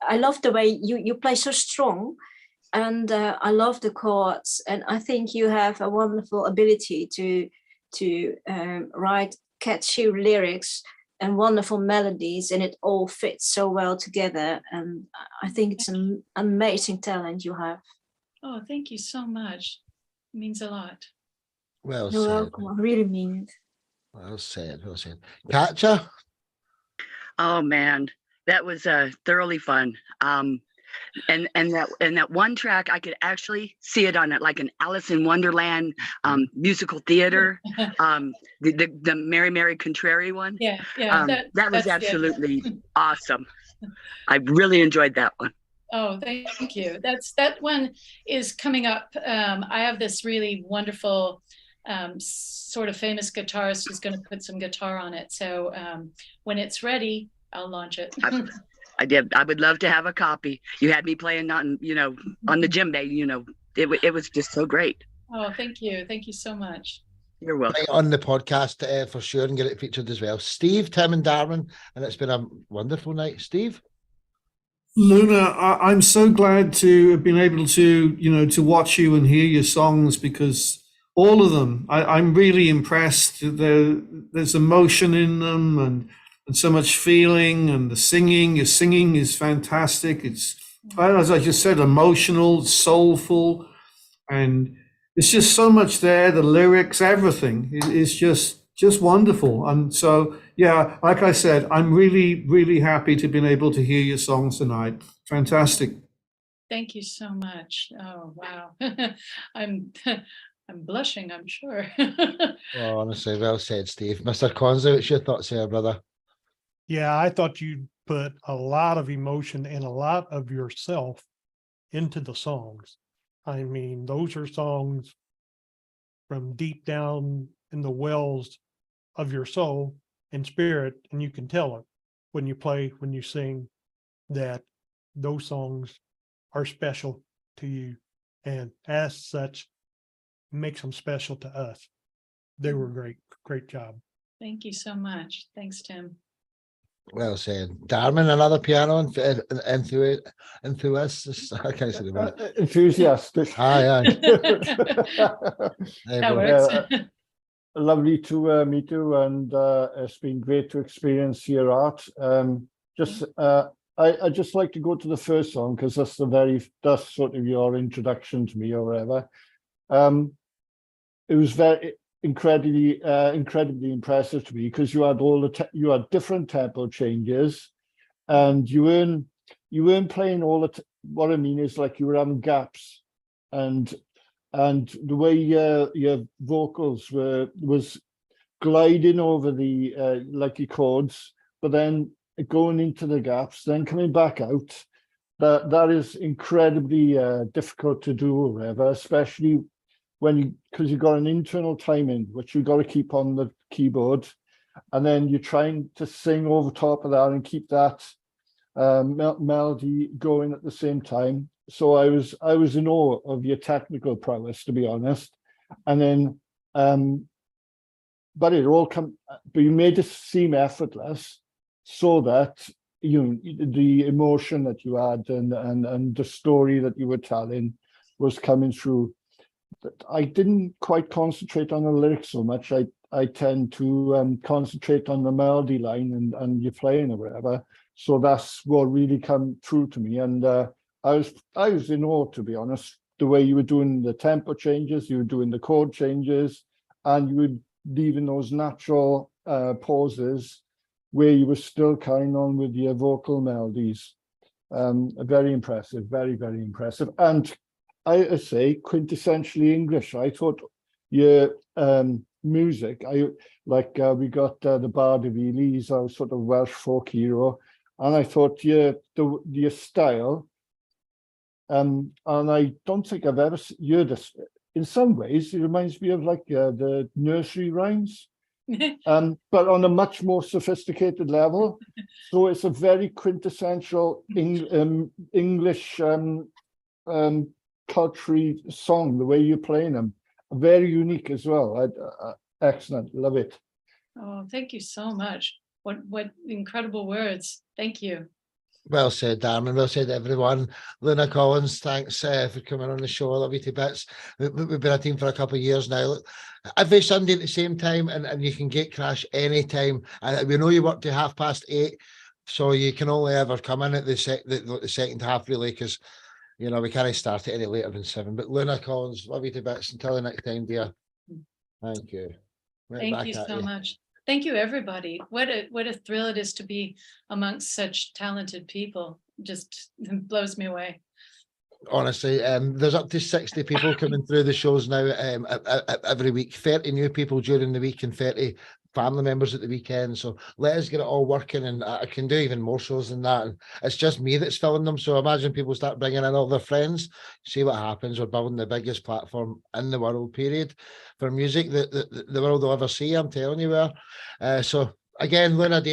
I love the way you play so strong. And I love the chords, and I think you have a wonderful ability to write catchy lyrics and wonderful melodies, and it all fits so well together. And I think it's an amazing talent you have. Oh, thank you so much. It means a lot. Well You're said. welcome. I really mean it. Well said. Well said. Katja? Oh man, that was thoroughly fun. And that one track, I could actually see it on it like an Alice in Wonderland musical theater. The Mary Mary Contrary one. Yeah, that was that's absolutely awesome. I really enjoyed that one. Oh, thank you. That one is coming up. I have this really wonderful sort of famous guitarist who's going to put some guitar on it. So when it's ready, I'll launch it. I did. I would love to have a copy. You had me playing on, on the djembe. It was just so great. Oh, thank you. Thank you so much. You're welcome. Right on the podcast for sure and get it featured as well. Steve, Tim, and Darren, and it's been a wonderful night. Steve? Luna, I'm so glad to have been able to, to watch you and hear your songs, because all of them, I'm really impressed. There's emotion in them and so much feeling, and your singing is fantastic. It's, as I just said, emotional, soulful, and it's just so much there. The lyrics, everything is just wonderful. And so, yeah, like I said, I'm really, really happy to have been able to hear your songs tonight. Fantastic. Thank you so much. Oh, wow. I'm blushing, I'm sure. Oh, honestly, well said, Steve. Mr. Konza, what's your thoughts here, brother? Yeah, I thought you put a lot of emotion and a lot of yourself into the songs. I mean, those are songs from deep down in the wells of your soul and spirit, and you can tell it when you play, when you sing, that those songs are special to you, and as such makes them special to us. They were great job. Thank you so much. Thanks, Tim. Well said. Darren, another piano enthusiast. I can't say the word. Enthusiastic. Aye. That works. Lovely to meet you, and it's been great to experience your art. I just like to go to the first song, because that's sort of your introduction to me or whatever. It was very incredibly impressive to me, because you had different tempo changes, and you weren't playing all the what I mean is, like, you were having gaps, and the way your vocals was gliding over the like your chords, but then going into the gaps, then coming back out. That is incredibly difficult to do, or whatever, especially because you've got an internal timing which you've got to keep on the keyboard, and then you're trying to sing over top of that and keep that melody going at the same time. So I was in awe of your technical prowess, to be honest. And then but you made it seem effortless, so that the emotion that you had and the story that you were telling was coming through. I didn't quite concentrate on the lyrics so much. I tend to concentrate on the melody line and you're playing or whatever. So that's what really come through to me. And I was in awe, to be honest, the way you were doing the tempo changes, you were doing the chord changes, and you were leaving those natural pauses where you were still carrying on with your vocal melodies. Very impressive, very, very impressive. And I say quintessentially English. I thought your music, we got the Bard of Ely, he's our sort of Welsh folk hero, and I thought your style, and I don't think I've ever heard this. In some ways, it reminds me of like the nursery rhymes, but on a much more sophisticated level. So it's a very quintessential English culture song, the way you're playing them. Very unique as well. Excellent, love it. Oh, thank you so much. What incredible words. Thank you. Well said, Darren. Well said, everyone. Luna Collins, thanks for coming on the show. I love you to bits. We've been a team for a couple of years now. Look, every Sunday at the same time, and you can get Crash anytime. And we know you work to 8:30, so you can only ever come in at the second half, really, because you know we can't start it any later than 7. But Luna Collins, love you to bits. Until the next time, dear. Thank you. Right Thank back you at so much. Thank you, everybody. What a thrill it is to be amongst such talented people. Just blows me away. Honestly, there's up to 60 people coming through the shows now every week, 30 new people during the week and 30 family members at the weekend. So let us get it all working, and I can do even more shows than that. And it's just me that's filling them. So imagine people start bringing in all their friends. See what happens. We're building the biggest platform in the world, period, for music that the world will ever see. I'm telling you, so again, Luna, dear.